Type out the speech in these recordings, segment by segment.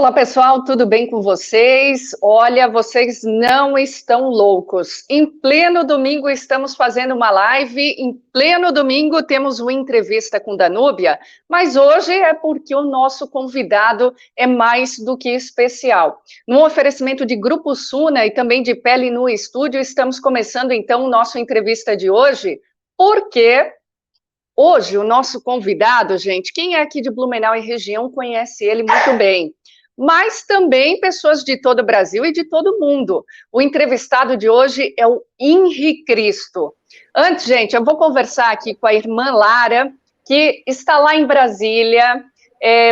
Olá, pessoal, tudo bem com vocês? Olha, vocês não estão loucos. Em pleno domingo estamos fazendo uma live, em pleno domingo temos uma entrevista com Danúbia, mas hoje é porque o nosso convidado é mais do que especial. No oferecimento de Grupo Suna e também de Pele no Estúdio, estamos começando então o nosso entrevista de hoje, porque hoje o nosso convidado, gente, quem é aqui de Blumenau e região conhece ele muito bem, mas também pessoas de todo o Brasil e de todo o mundo. O entrevistado de hoje é o Henri Cristo. Antes, gente, eu vou conversar aqui com a irmã Lara, que está lá em Brasília,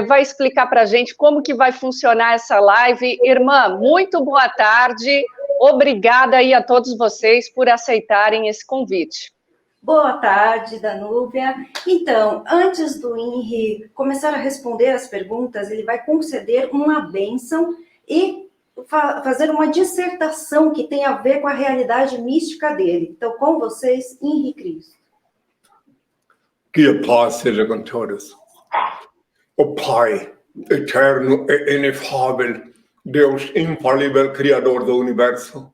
vai explicar para a gente como que vai funcionar essa live. Irmã, muito boa tarde, obrigada aí a todos vocês por aceitarem esse convite. Boa tarde, Danúbia. Então, antes do Henri começar a responder as perguntas, ele vai conceder uma bênção e fazer uma dissertação que tem a ver com a realidade mística dele. Então, com vocês, Henri Cristo. Que a paz seja com todos. O Pai, eterno e inefável, Deus infalível, Criador do Universo,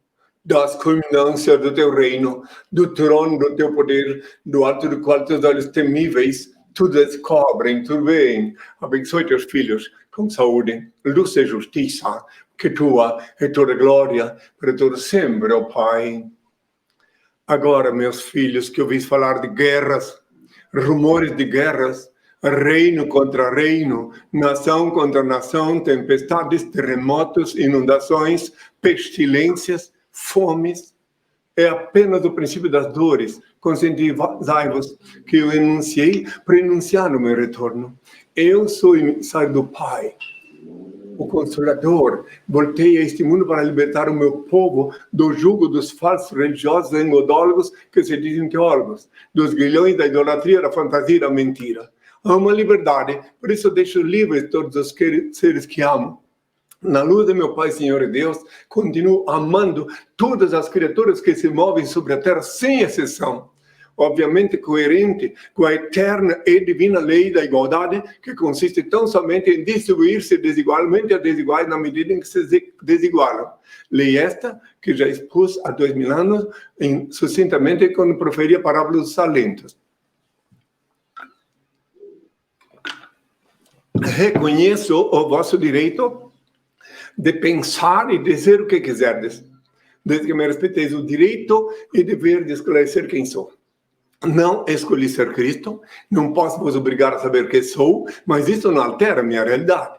das culminâncias do teu reino, do trono do teu poder, do alto do qual teus olhos temíveis tu descobrem, tu veem. Abençoe teus filhos com saúde, luz e justiça, que tua é toda glória para todo sempre, ó Pai. Agora, meus filhos, que ouvis falar de guerras, rumores de guerras, reino contra reino, nação contra nação, tempestades, terremotos, inundações, pestilências, fomes, é apenas o princípio das dores. Conscientizai-vos que eu enunciei para enunciar no meu retorno. Eu sou o emissário do Pai, o Consolador. Voltei a este mundo para libertar o meu povo do jugo dos falsos religiosos engodólogos que se dizem teólogos, dos grilhões da idolatria, da fantasia e da mentira. Amo a liberdade, por isso deixo livres todos os seres que amo. Na luz de meu Pai, Senhor e Deus, continuo amando todas as criaturas que se movem sobre a terra, sem exceção. Obviamente coerente com a eterna e divina lei da igualdade, que consiste tão somente em distribuir-se desigualmente a desiguais na medida em que se desigualam. Lei esta que já expus há 2000 anos, sucintamente, quando proferia a parábola dos talentos. Reconheço o vosso direito de pensar e dizer o que quiserdes, desde que me respeiteis o direito e dever de esclarecer quem sou. Não escolhi ser Cristo, não posso vos obrigar a saber quem sou, mas isso não altera a minha realidade.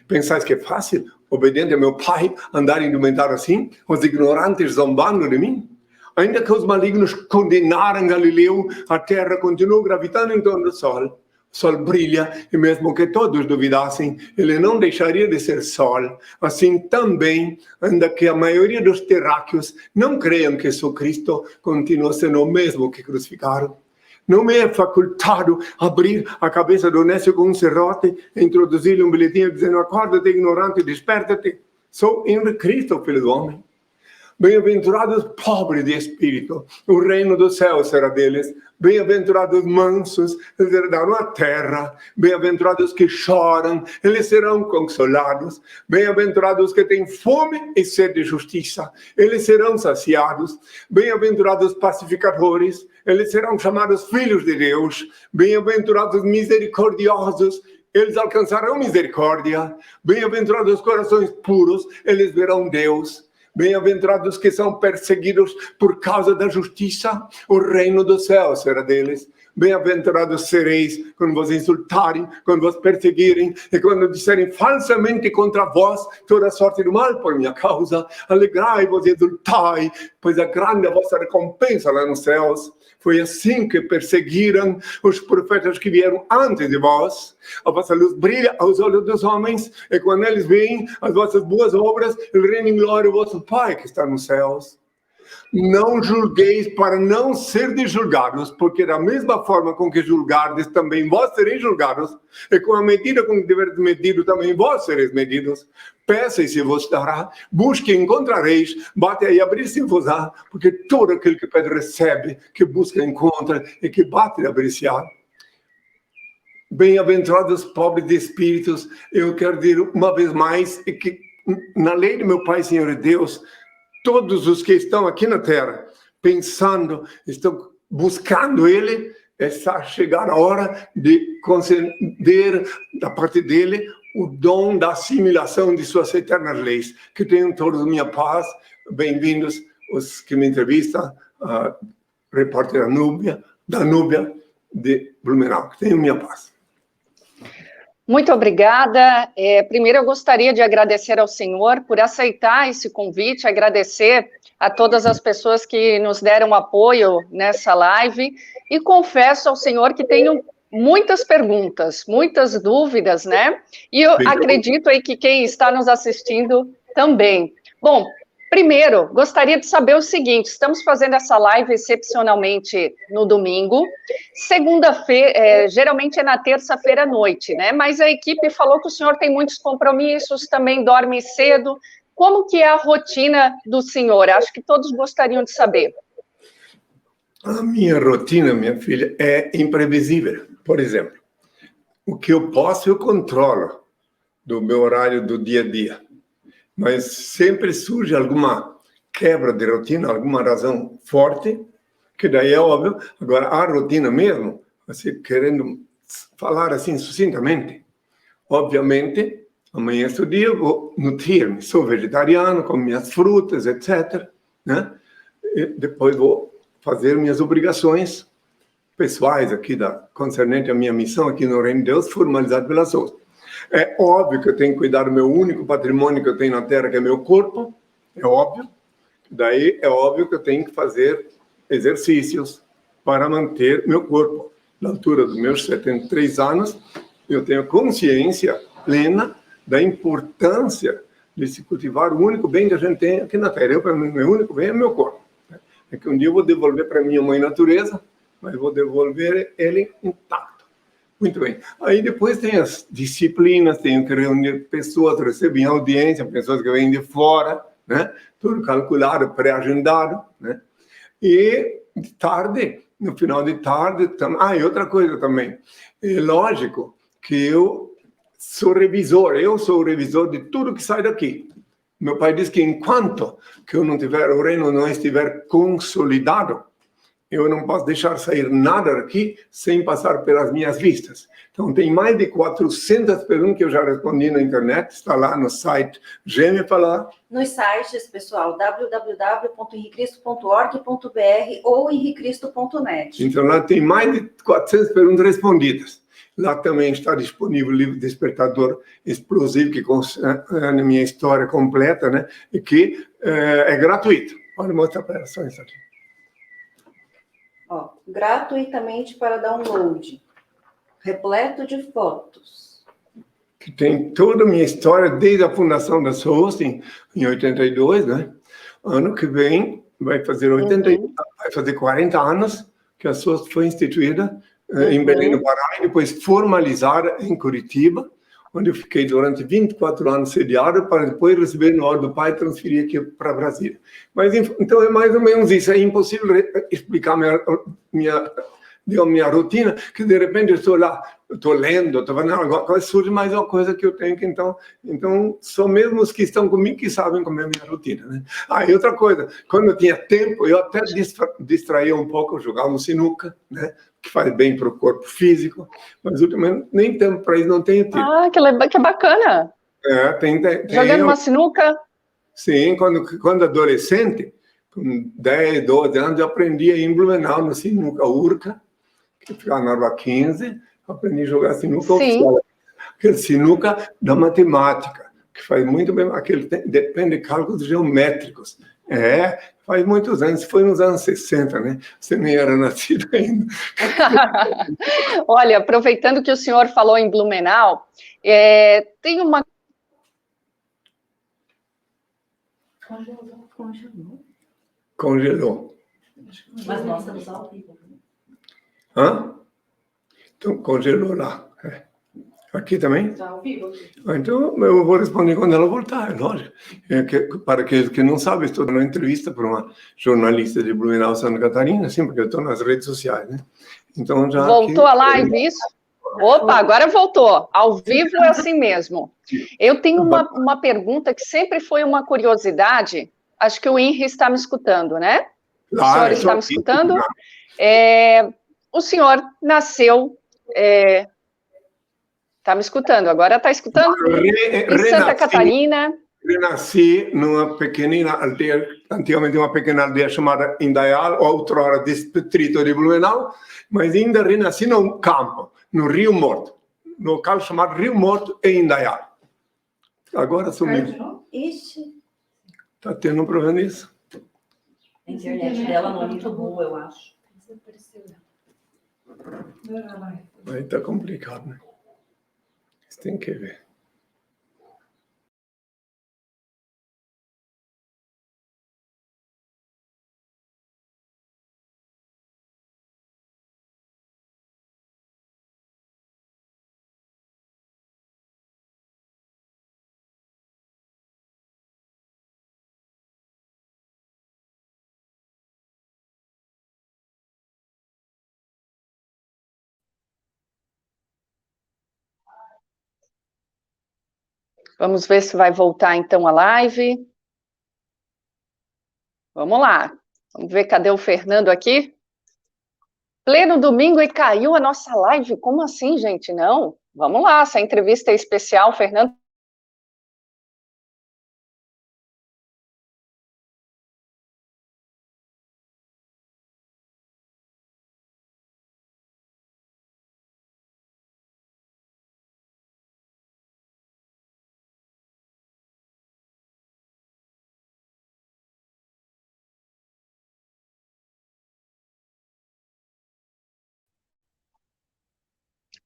Pensais que é fácil, obediente a meu Pai, andar indumentado assim, os ignorantes zombando de mim? Ainda que os malignos condenaram Galileu, a terra continua gravitando em torno do sol. O sol brilha, e mesmo que todos duvidassem, ele não deixaria de ser sol. Assim também, ainda que a maioria dos terráqueos não creiam que sou Cristo, continua sendo o mesmo que crucificaram. Não me é facultado abrir a cabeça do nécio com um serrote e introduzir-lhe um bilhetinho dizendo: acorda-te, ignorante, desperta-te. Sou Henri Cristo, filho do homem. Bem-aventurados pobres de espírito, o reino do céu será deles. Bem-aventurados mansos, eles herdarão a terra. Bem-aventurados que choram, eles serão consolados. Bem-aventurados que têm fome e sede de justiça, eles serão saciados. Bem-aventurados pacificadores, eles serão chamados filhos de Deus. Bem-aventurados misericordiosos, eles alcançarão misericórdia. Bem-aventurados corações puros, eles verão Deus. Bem-aventurados que são perseguidos por causa da justiça, o reino do céu será deles. Bem-aventurados sereis quando vos insultarem, quando vos perseguirem e quando disserem falsamente contra vós toda sorte do mal por minha causa. Alegrai-vos e exultai, pois é grande a vossa recompensa lá nos céus. Foi assim que perseguiram os profetas que vieram antes de vós. A vossa luz brilha aos olhos dos homens, e quando eles veem as vossas boas obras, ele reina em glória o vosso Pai que está nos céus. Não julgueis para não serdes julgados, porque da mesma forma com que julgardes, também vós sereis julgados, e com a medida com que tiverdes medido, também vós sereis medidos. Peça e se vos dará, busque e encontrareis, bate e abrir-se-vos-á, porque todo aquele que pede recebe, que busca encontra, e que bate e abrir-se-á. bem-aventurados pobres de espíritos. Eu quero dizer uma vez mais que na lei de meu Pai, Senhor e Deus, todos os que estão aqui na Terra pensando, estão buscando Ele, está chegar a hora de conceder da parte dele o dom da assimilação de suas eternas leis. Que tenham todos minha paz. Bem-vindos os que me entrevistam, a repórter Danúbia de Blumenau. Que tenham minha paz. Muito obrigada. Primeiro, eu gostaria de agradecer ao senhor por aceitar esse convite, agradecer a todas as pessoas que nos deram apoio nessa live, e confesso ao senhor que tenho muitas perguntas, muitas dúvidas, né? E eu acredito aí que quem está nos assistindo também. Bom, primeiro, gostaria de saber o seguinte: estamos fazendo essa live excepcionalmente no domingo. Segunda-feira, geralmente é na terça-feira à noite, né? Mas a equipe falou que o senhor tem muitos compromissos, também dorme cedo. Como que é a rotina do senhor? Acho que todos gostariam de saber. A minha rotina, minha filha, é imprevisível. Por exemplo, o que eu posso, eu controlo do meu horário do dia a dia. Mas sempre surge alguma quebra de rotina, alguma razão forte, que daí é óbvio. Agora, a rotina mesmo, você querendo falar assim sucintamente, obviamente, amanhã é o dia, eu vou nutrir-me. Sou vegetariano, como minhas frutas, etc. Né? E depois vou fazer minhas obrigações pessoais aqui, concernente à minha missão aqui no Reino de Deus, formalizado pela SOS. É óbvio que eu tenho que cuidar do meu único patrimônio que eu tenho na Terra, que é meu corpo. É óbvio. Daí é óbvio que eu tenho que fazer exercícios para manter meu corpo. Na altura dos meus 73 anos, eu tenho consciência plena da importância de se cultivar o único bem que a gente tem aqui na Terra. Para mim, meu único bem é meu corpo. É que um dia eu vou devolver para minha mãe natureza, mas vou devolver ele intacto. Muito bem. Aí depois tem as disciplinas, tenho que reunir pessoas, receber audiência, pessoas que vêm de fora, né? Tudo calculado, pré-agendado, né? E de tarde, no final de tarde, e outra coisa também, é lógico que eu sou o revisor de tudo que sai daqui. Meu pai diz que enquanto que eu não tiver, o reino não estiver consolidado, eu não posso deixar sair nada daqui sem passar pelas minhas vistas. Então, tem mais de 400 perguntas que eu já respondi na internet, está lá no site Gêmea Falar. Nos sites, pessoal, www.henricristo.org.br ou henricristo.net. Então, lá tem mais de 400 perguntas respondidas. Lá também está disponível o livro Despertador Explosivo, que é a minha história completa, né? E que é gratuito. Pode mostrar para ela só isso aqui. Ó, gratuitamente para download, repleto de fotos. Que tem toda a minha história desde a fundação da SOS em 82, né? Ano que vem vai fazer 40 anos que a SOS foi instituída em Belém do Pará e depois formalizada em Curitiba, onde eu fiquei durante 24 anos sediado para depois receber no ordem do Pai e transferir aqui para Brasília. Mas então é mais ou menos isso. É impossível explicar minha rotina, que de repente eu estou lá, estou lendo, estou fazendo alguma coisa, surge mais uma coisa que eu tenho que então são mesmo os que estão comigo que sabem como é a minha rotina, né? E outra coisa, quando eu tinha tempo, eu até distraía um pouco, jogava sinuca, né? Que faz bem para o corpo físico, mas ultimamente nem tempo para isso não tenho tido. Que bacana! Tem jogando uma sinuca? Sim, quando adolescente, com 10, 12 anos, eu aprendi a ir em Blumenau no sinuca Urca, que fica na Rua 15, aprendi a jogar sinuca oficial. Aquele sinuca da matemática, que faz muito bem, depende de cálculos geométricos. Faz muitos anos, foi nos anos 60, né? Você nem era nascido ainda. Olha, aproveitando que o senhor falou em Blumenau, tem uma... Congelou. Mas nós estamos ao vivo. Então, congelou lá. Aqui também? Está ao vivo. Então, eu vou responder quando ela voltar, é lógico. Para aqueles que não sabem, estou dando uma entrevista para uma jornalista de Blumenau, Santa Catarina, sim, porque eu estou nas redes sociais, né? Então, já voltou a live, isso? Opa, agora voltou. Ao vivo é assim mesmo. Eu tenho uma pergunta que sempre foi uma curiosidade. Acho que o Henry está me escutando, né? O senhor está me escutando? O senhor nasceu... Está me escutando? Agora está escutando? Em Santa Catarina. Renasci numa pequenina aldeia, antigamente uma pequena aldeia chamada Indaial, outrora distrito de Blumenau, mas ainda renasci num campo, no Rio Morto, no local chamado Rio Morto em Indaial. Agora sumiu. Ixi. Está tendo um problema nisso? A internet dela não é muito boa, eu acho. Aí está complicado, né? Você tem que ver. Vamos ver se vai voltar então a live. Vamos lá. Vamos ver, cadê o Fernando aqui? Pleno domingo e caiu a nossa live. Como assim, gente? Não. Vamos lá, essa entrevista é especial, Fernando.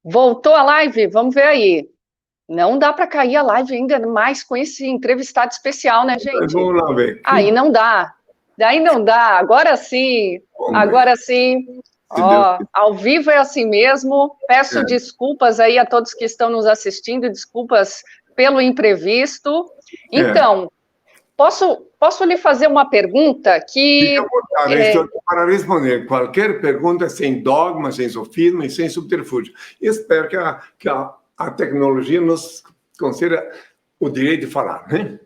Voltou a live? Vamos ver aí. Não dá para cair a live ainda mais com esse entrevistado especial, né, gente? Vamos lá ver. Aí não dá. Daí não dá. Agora sim. Agora sim. Ó, ao vivo é assim mesmo. Peço desculpas aí a todos que estão nos assistindo, desculpas pelo imprevisto. Então, posso lhe fazer uma pergunta que... Estou para responder qualquer pergunta sem dogma, sem sofisma e sem subterfúgio. Espero que a tecnologia nos conceda o direito de falar, né?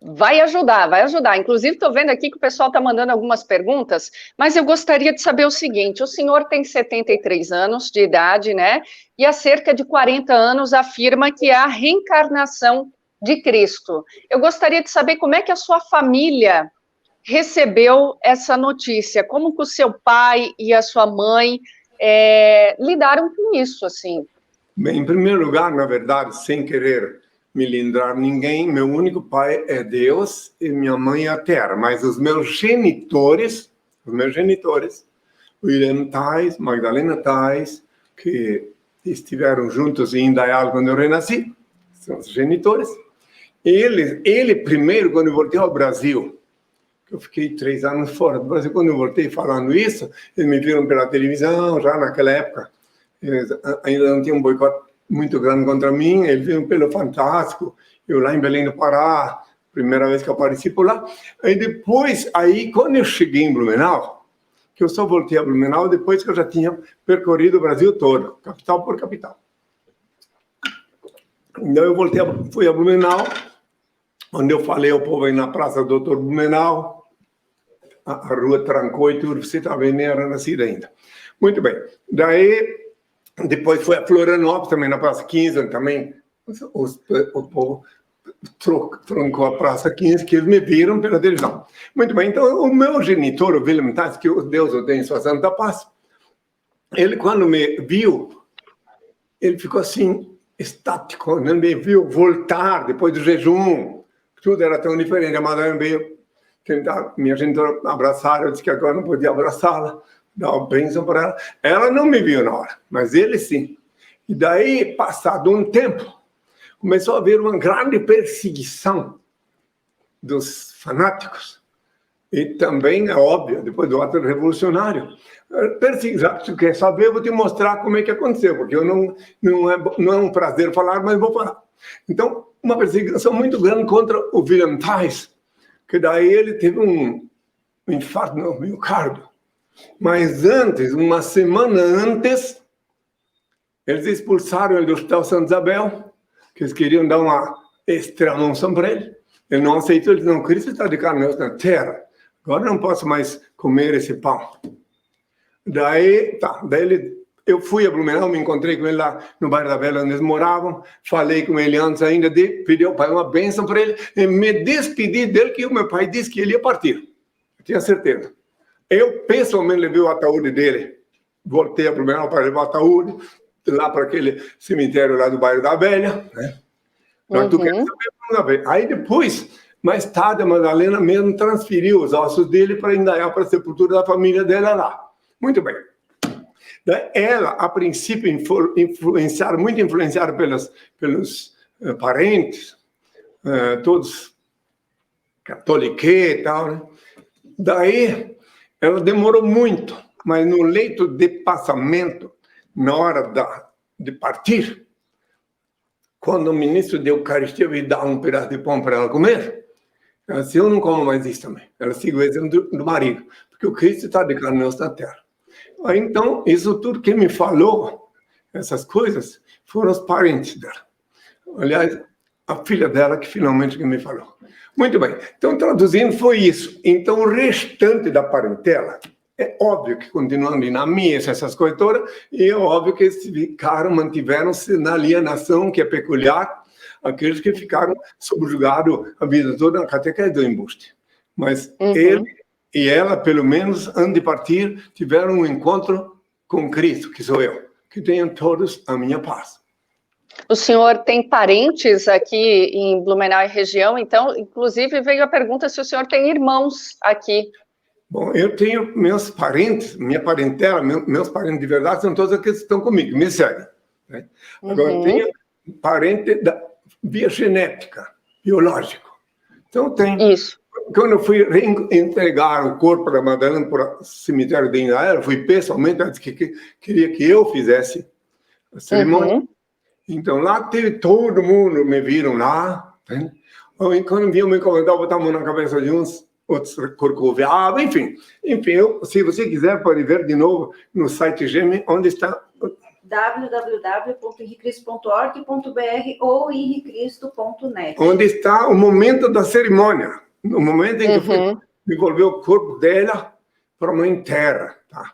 Vai ajudar, vai ajudar. Inclusive, estou vendo aqui que o pessoal está mandando algumas perguntas, mas eu gostaria de saber o seguinte: o senhor tem 73 anos de idade, né? E há cerca de 40 anos afirma que é a reencarnação de Cristo. Eu gostaria de saber como é que a sua família recebeu essa notícia, como que o seu pai e a sua mãe lidaram com isso, assim? Bem, em primeiro lugar, na verdade, sem querer me lindrar ninguém, meu único pai é Deus e minha mãe é a Terra, mas os meus genitores, William Tais, Magdalena Tais, que estiveram juntos em Indaial quando eu renasci, são os genitores. Ele primeiro, quando eu voltei ao Brasil, eu fiquei 3 anos fora do Brasil, quando eu voltei falando isso, eles me viram pela televisão, já naquela época, eles ainda não tinham um boicote muito grande contra mim, eles viram pelo Fantástico, eu lá em Belém do Pará, primeira vez que eu apareci por lá. Aí depois, quando eu cheguei em Blumenau, que eu só voltei a Blumenau depois que eu já tinha percorrido o Brasil todo, capital por capital. Então eu fui a Blumenau, onde eu falei ao povo aí na Praça do Doutor Blumenau, a rua trancou e tudo, você também nem era nascido ainda. Muito bem. Daí, depois foi a Florianópolis, também na Praça 15, onde também o povo trancou a Praça 15, que eles me viram pela televisão. Muito bem, então o meu genitor, o William Tais, que Deus o tenha em sua santa paz, ele quando me viu, ele ficou assim, estático, não me viu voltar depois do jejum, tudo era tão diferente. A madame veio tentar, minha genitora, abraçar, eu disse que agora não podia abraçá-la, dar uma bênção para ela. Ela não me viu na hora, mas ele sim. E daí, passado um tempo, começou a haver uma grande perseguição dos fanáticos. E também, é óbvio, depois do ato revolucionário, perseguição. Se quer saber, eu vou te mostrar como é que aconteceu, porque eu não é um prazer falar, mas vou falar. Então, uma perseguição muito grande contra o William Tais, que daí ele teve um infarto no miocárdio. Mas antes, uma semana antes, Eles expulsaram ele do Hospital Santa Isabel, que eles queriam dar uma extrema-unção para ele. Ele não aceitou, ele disse, não, Cristo está de carne e osso na terra. Agora não posso mais comer esse pão. Daí eu fui a Blumenau, me encontrei com ele lá no bairro da Bela, onde eles moravam. Falei com ele antes ainda de pedir ao pai uma bênção para ele. E me despedi dele, que o meu pai disse que ele ia partir. Eu tinha certeza. Eu, pessoalmente, levei o ataúde dele. Voltei a Blumenau para levar o ataúde lá para aquele cemitério lá do bairro da Velha, né? Tu quer saber? Aí depois, mais tarde, a Madalena mesmo transferiu os ossos dele para Indaial, para a sepultura da família dela lá. Muito bem. Ela, a princípio, muito influenciada pelos parentes, todos católicos e tal, né? Daí, ela demorou muito, mas no leito de passamento, na hora de partir, quando o ministro de Eucaristia veio dar um pedaço de pão para ela comer, ela disse, eu não como mais isso também. Ela seguiu o exemplo do marido, porque o Cristo está de carne e osso na terra. Aí, então, isso tudo que me falou, essas coisas, foram os parentes dela. Aliás, a filha dela que finalmente me falou. Muito bem. Então, traduzindo, foi isso. Então, o restante da parentela, é óbvio que continuando na missa, essas coisas todas, e é óbvio que eles mantiveram-se na alienação, que é peculiar, aqueles que ficaram subjugados a vida toda na catequese do embuste. Mas ele e ela, pelo menos, antes de partir, tiveram um encontro com Cristo, que sou eu. Que tenham todos a minha paz. O senhor tem parentes aqui em Blumenau e região, então, inclusive, veio a pergunta se o senhor tem irmãos aqui. Bom, eu tenho meus parentes, minha parentela, meus parentes de verdade são todos aqueles que estão comigo, me seguem. Né? Agora, eu tenho parente via genética, biológico. Então, tem. Isso. Quando eu fui entregar o corpo da Madalena para o cemitério de Indaial, eu fui pessoalmente, antes que queria que eu fizesse a cerimônia. Então, lá teve todo mundo, me viram lá. Né? Quando vinham me convidar, botar a mão na cabeça de uns, outros corcoviavam, enfim. Se você quiser, pode ver de novo no site GEM, onde está... www.henricristo.org.br ou henricristo.net. Onde está o momento da cerimônia. No momento em que eu fui devolver o corpo dela para a Mãe Terra. Tá?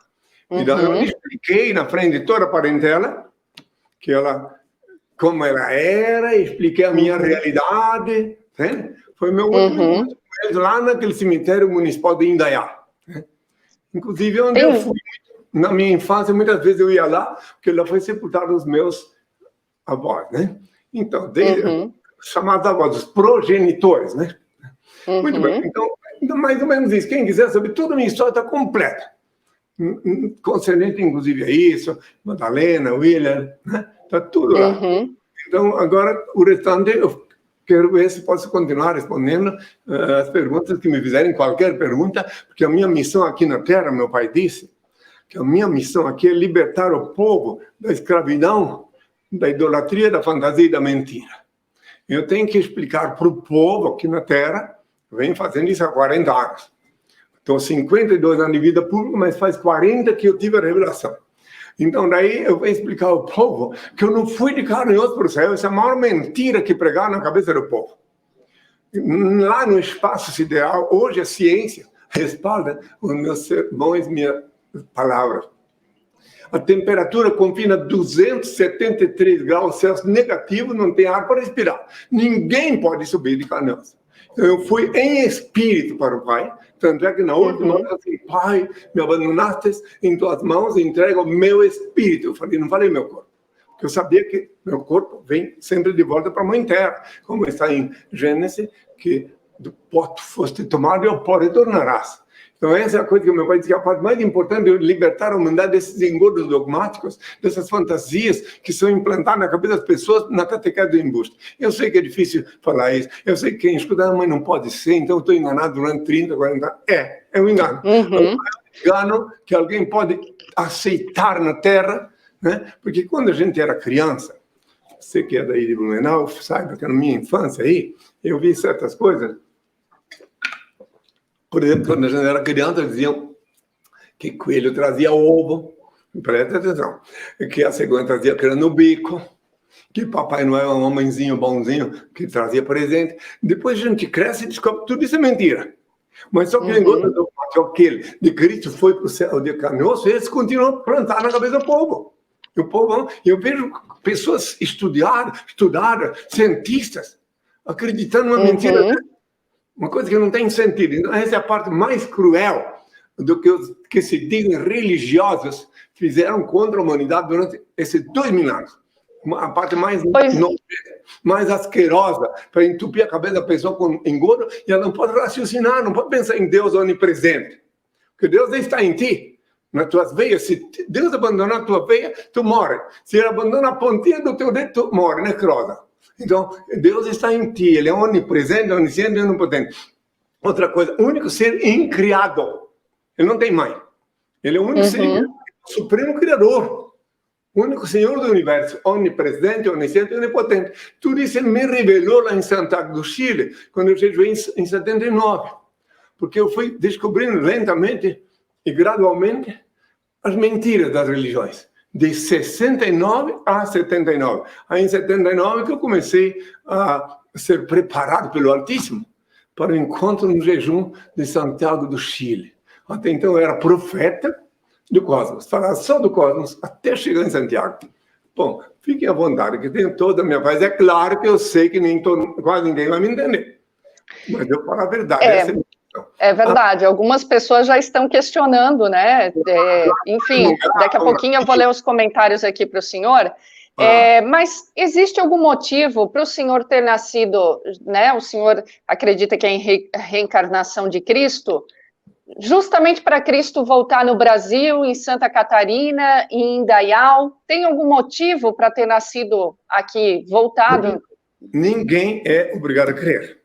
E daí eu expliquei na frente de toda a parentela que como ela era, expliquei a minha realidade. Né? Foi meu último encontro com eles lá naquele cemitério municipal de Indaial. Né? Inclusive, onde eu fui, na minha infância, muitas vezes eu ia lá, porque lá foi sepultado os meus avós. Né? Então, chamados avós, os progenitores, né? Muito bem, então, mais ou menos isso. Quem quiser saber, toda a minha história está completa. Concernente, inclusive, a isso, Madalena, William, né? Está tudo lá. Então, agora, o restante, eu quero ver se posso continuar respondendo as perguntas que me fizerem, qualquer pergunta, porque a minha missão aqui na Terra, meu pai disse, que a minha missão aqui é libertar o povo da escravidão, da idolatria, da fantasia e da mentira. Eu tenho que explicar para o povo aqui na Terra. Eu venho fazendo isso há 40 anos. Estou 52 anos de vida pública, mas faz 40 que eu tive a revelação. Então, daí eu venho explicar ao povo que eu não fui de carne e osso para o céu. Essa é a maior mentira que pregaram na cabeça do povo. Lá no espaço sideral, hoje a ciência respalda os meus sermões, minhas palavras. A temperatura confina 273 graus Celsius negativo, não tem ar para respirar. Ninguém pode subir de carne e osso. Eu fui em espírito para o Pai, tanto é que na última hora eu disse, Pai, me abandonaste em tuas mãos e entrego o meu espírito. Eu falei, não falei meu corpo, porque eu sabia que meu corpo vem sempre de volta para a Mãe Terra, como está em Gênesis, que do pó foste tomado e ao pó retornarás. Então essa é a coisa que o meu pai disse, que a parte mais importante é libertar a humanidade desses engodos dogmáticos, dessas fantasias que são implantadas na cabeça das pessoas na catequese do embuste. Eu sei que é difícil falar isso, eu sei que quem escuta, mas não pode ser, então eu estou enganado durante 30, 40 anos. É um engano. É um engano que alguém pode aceitar na Terra, né? Porque quando a gente era criança, você que é daí de Blumenau, saiba que na minha infância aí, eu vi certas coisas. Por exemplo, quando a gente era criança, diziam que coelho trazia ovo, Presta atenção. Que a segunda trazia que era no bico, que Papai Noel é um homenzinho bonzinho que trazia presente. Depois a gente cresce e descobre que tudo isso é mentira. Mas só que o engodo do aquele de Cristo foi para o céu de Canosso, eles continuam a plantar na cabeça do povo. E o povo, eu vejo pessoas estudaram, cientistas, acreditando numa mentira, né? Uma coisa que não tem sentido. Então, essa é a parte mais cruel do que os que se dizem religiosos fizeram contra a humanidade durante esses 2000 anos. A parte mais mais asquerosa, para entupir a cabeça da pessoa com engodo, e ela não pode raciocinar, não pode pensar em Deus onipresente. Porque Deus está em ti, nas tuas veias. Se Deus abandonar a tua veia, tu morre. Se ele abandonar a pontinha do teu dedo, tu morre, necrosa. Então, Deus está em ti, ele é onipresente, onisciente e onipotente. Outra coisa, o único ser incriado. Ele não tem mãe. Ele é o único ser, o supremo criador. O único Senhor do universo, onipresente, onisciente e onipotente. Tudo isso ele me revelou lá em Santiago do Chile, quando eu jejuei em 79. Porque eu fui descobrindo lentamente e gradualmente as mentiras das religiões. De 69 a 79. Aí em 79 que eu comecei a ser preparado pelo Altíssimo para o encontro no jejum de Santiago do Chile. Até então eu era profeta do cosmos, falar só do cosmos até chegar em Santiago. Bom, fiquem à vontade, que tenho toda a minha paz. É claro que eu sei que quase ninguém vai me entender, mas eu falo a verdade. É verdade, algumas pessoas já estão questionando, né? Enfim, daqui a pouquinho eu vou ler os comentários aqui para o senhor. Mas existe algum motivo para o senhor ter nascido, né? O senhor acredita que é em reencarnação de Cristo? Justamente para Cristo voltar no Brasil, em Santa Catarina, em Indaial? Tem algum motivo para ter nascido aqui, voltado? Ninguém é obrigado a crer.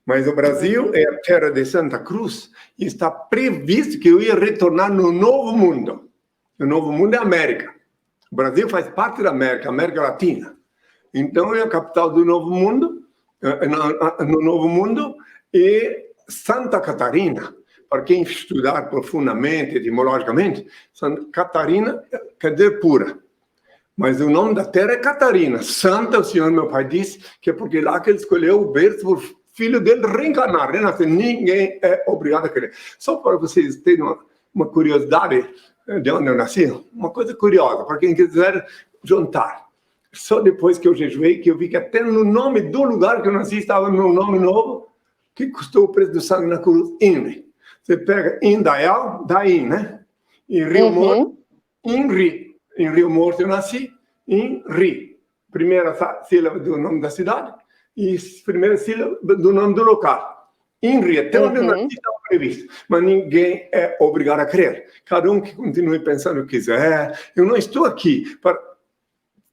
Mas o Brasil é a terra de Santa Cruz e está previsto que eu ia retornar no Novo Mundo. O Novo Mundo é a América. O Brasil faz parte da América, América Latina. Então é a capital do Novo Mundo, no Novo Mundo, e Santa Catarina. Para quem estudar profundamente, etimologicamente, Santa Catarina quer dizer pura. Mas o nome da terra é Catarina. Santa, o Senhor meu pai disse, que é porque lá que ele escolheu o berço por filho dele reencarnar, renascer. Ninguém é obrigado a crer. Só para vocês terem uma curiosidade de onde eu nasci, uma coisa curiosa, para quem quiser juntar. Só depois que eu jejuei, que eu vi que até no nome do lugar que eu nasci estava meu nome novo, que custou o preço do sangue na cruz, INRI. Você pega Indaial, daí, né? Em Rio Morto, INRI. Em Rio Morto eu nasci, INRI. Primeira sílaba do nome da cidade e primeira sílaba do nome do local. INRI, até onde eu nasci estava previsto. Mas ninguém é obrigado a crer. Cada um que continue pensando o que quiser. Eu não estou aqui para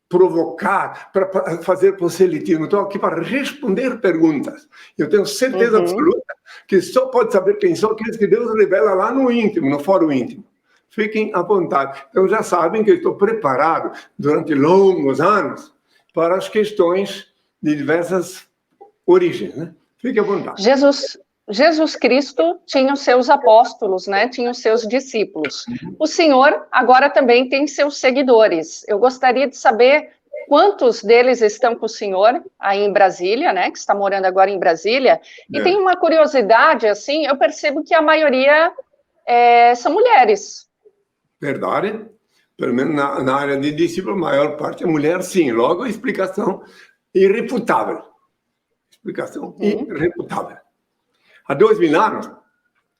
provocar, para fazer proselitismo. Estou aqui para responder perguntas. Eu tenho certeza absoluta que só pode saber quem são aqueles que Deus revela lá no íntimo, no fórum íntimo. Fiquem à vontade. Então já sabem que eu estou preparado durante longos anos para as questões de diversas origens, né? Fiquem à vontade. Jesus Cristo tinha os seus apóstolos, né? Tinha os seus discípulos. O Senhor agora também tem seus seguidores. Eu gostaria de saber quantos deles estão com o Senhor aí em Brasília, né? Que está morando agora em Brasília. E tem uma curiosidade, assim, eu percebo que a maioria são mulheres. Verdade. Pelo menos na área de discípulo, a maior parte é mulher, sim. Logo, a explicação irrefutável. Explicação irrefutável. Há 2000 anos,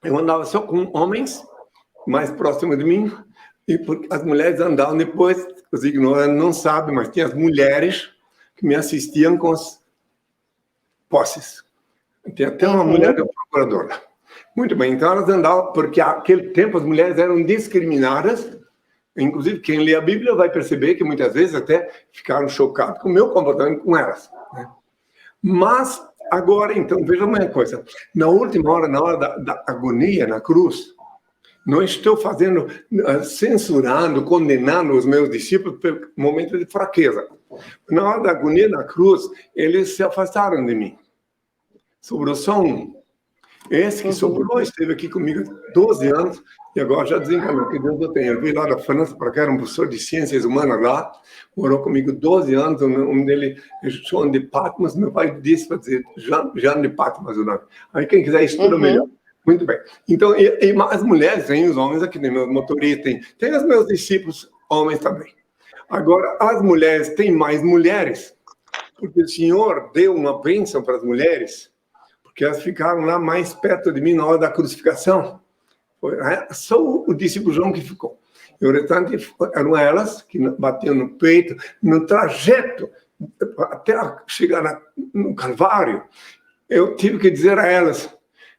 eu andava só com homens mais próximos de mim, e as mulheres andavam depois, os ignorantes não sabem, mas tinha as mulheres que me assistiam com as posses. Tem até uma mulher da procuradora. Muito bem, então elas andavam, porque naquele tempo as mulheres eram discriminadas, inclusive quem lê a Bíblia vai perceber que muitas vezes até ficaram chocados com o meu comportamento com elas, né? Mas agora, então, veja uma coisa. Na última hora, na hora da agonia na cruz, não estou censurando, condenando os meus discípulos pelo momento de fraqueza. Na hora da agonia na cruz, eles se afastaram de mim. Sobrou só um. Esse que sobrou esteve aqui comigo 12 anos e agora já desencanou, que Deus o tenha. Ele veio lá da França para cá, era um professor de ciências humanas lá, morou comigo 12 anos, um dele é João de Patmos, meu pai disse para dizer Jean de Patmos o nome. Aí quem quiser estuda melhor. Muito bem. Então, e as mulheres, tem os homens aqui, tem meus motoristas, tem os meus discípulos, homens também. Agora, as mulheres, tem mais mulheres, porque o Senhor deu uma bênção para as mulheres, porque elas ficaram lá mais perto de mim na hora da crucificação. Foi só o discípulo João que ficou. E o restante eram elas que batiam no peito, no trajeto até chegar no Calvário. Eu tive que dizer a elas: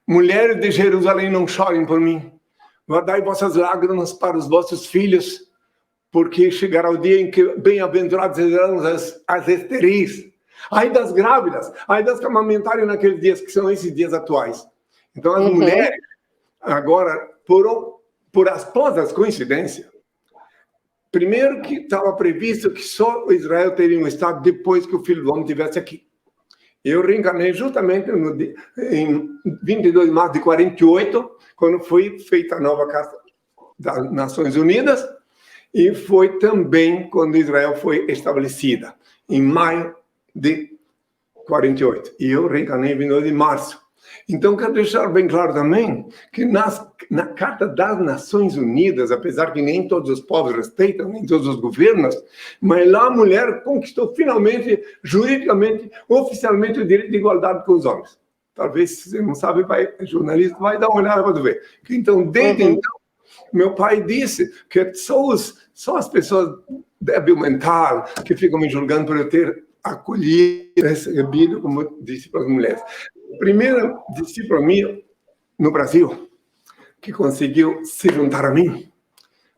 mulheres de Jerusalém, não chorem por mim. Guardai vossas lágrimas para os vossos filhos, porque chegará o dia em que bem-aventurados serão as esteris. Ai das grávidas, ai das que amamentarem naqueles dias, que são esses dias atuais. Então, as mulheres, agora, por as coincidências, primeiro que estava previsto que só Israel teria um Estado depois que o Filho do Homem estivesse aqui. Eu reencarnei justamente em 22 de março de 48, quando foi feita a nova Carta das Nações Unidas, e foi também quando Israel foi estabelecida, em maio de 48. E eu reencarnei em 22 de março. Então, quero deixar bem claro também que na Carta das Nações Unidas, apesar que nem todos os povos respeitam, nem todos os governos, mas lá a mulher conquistou finalmente, juridicamente, oficialmente, o direito de igualdade com os homens. Talvez, se você não sabe, jornalista vai dar uma olhada para ver. Então, desde então, meu pai disse que só as pessoas débil mental que ficam me julgando por eu ter acolhido, recebido como discípulo as mulheres. O primeiro discípulo meu no Brasil que conseguiu se juntar a mim,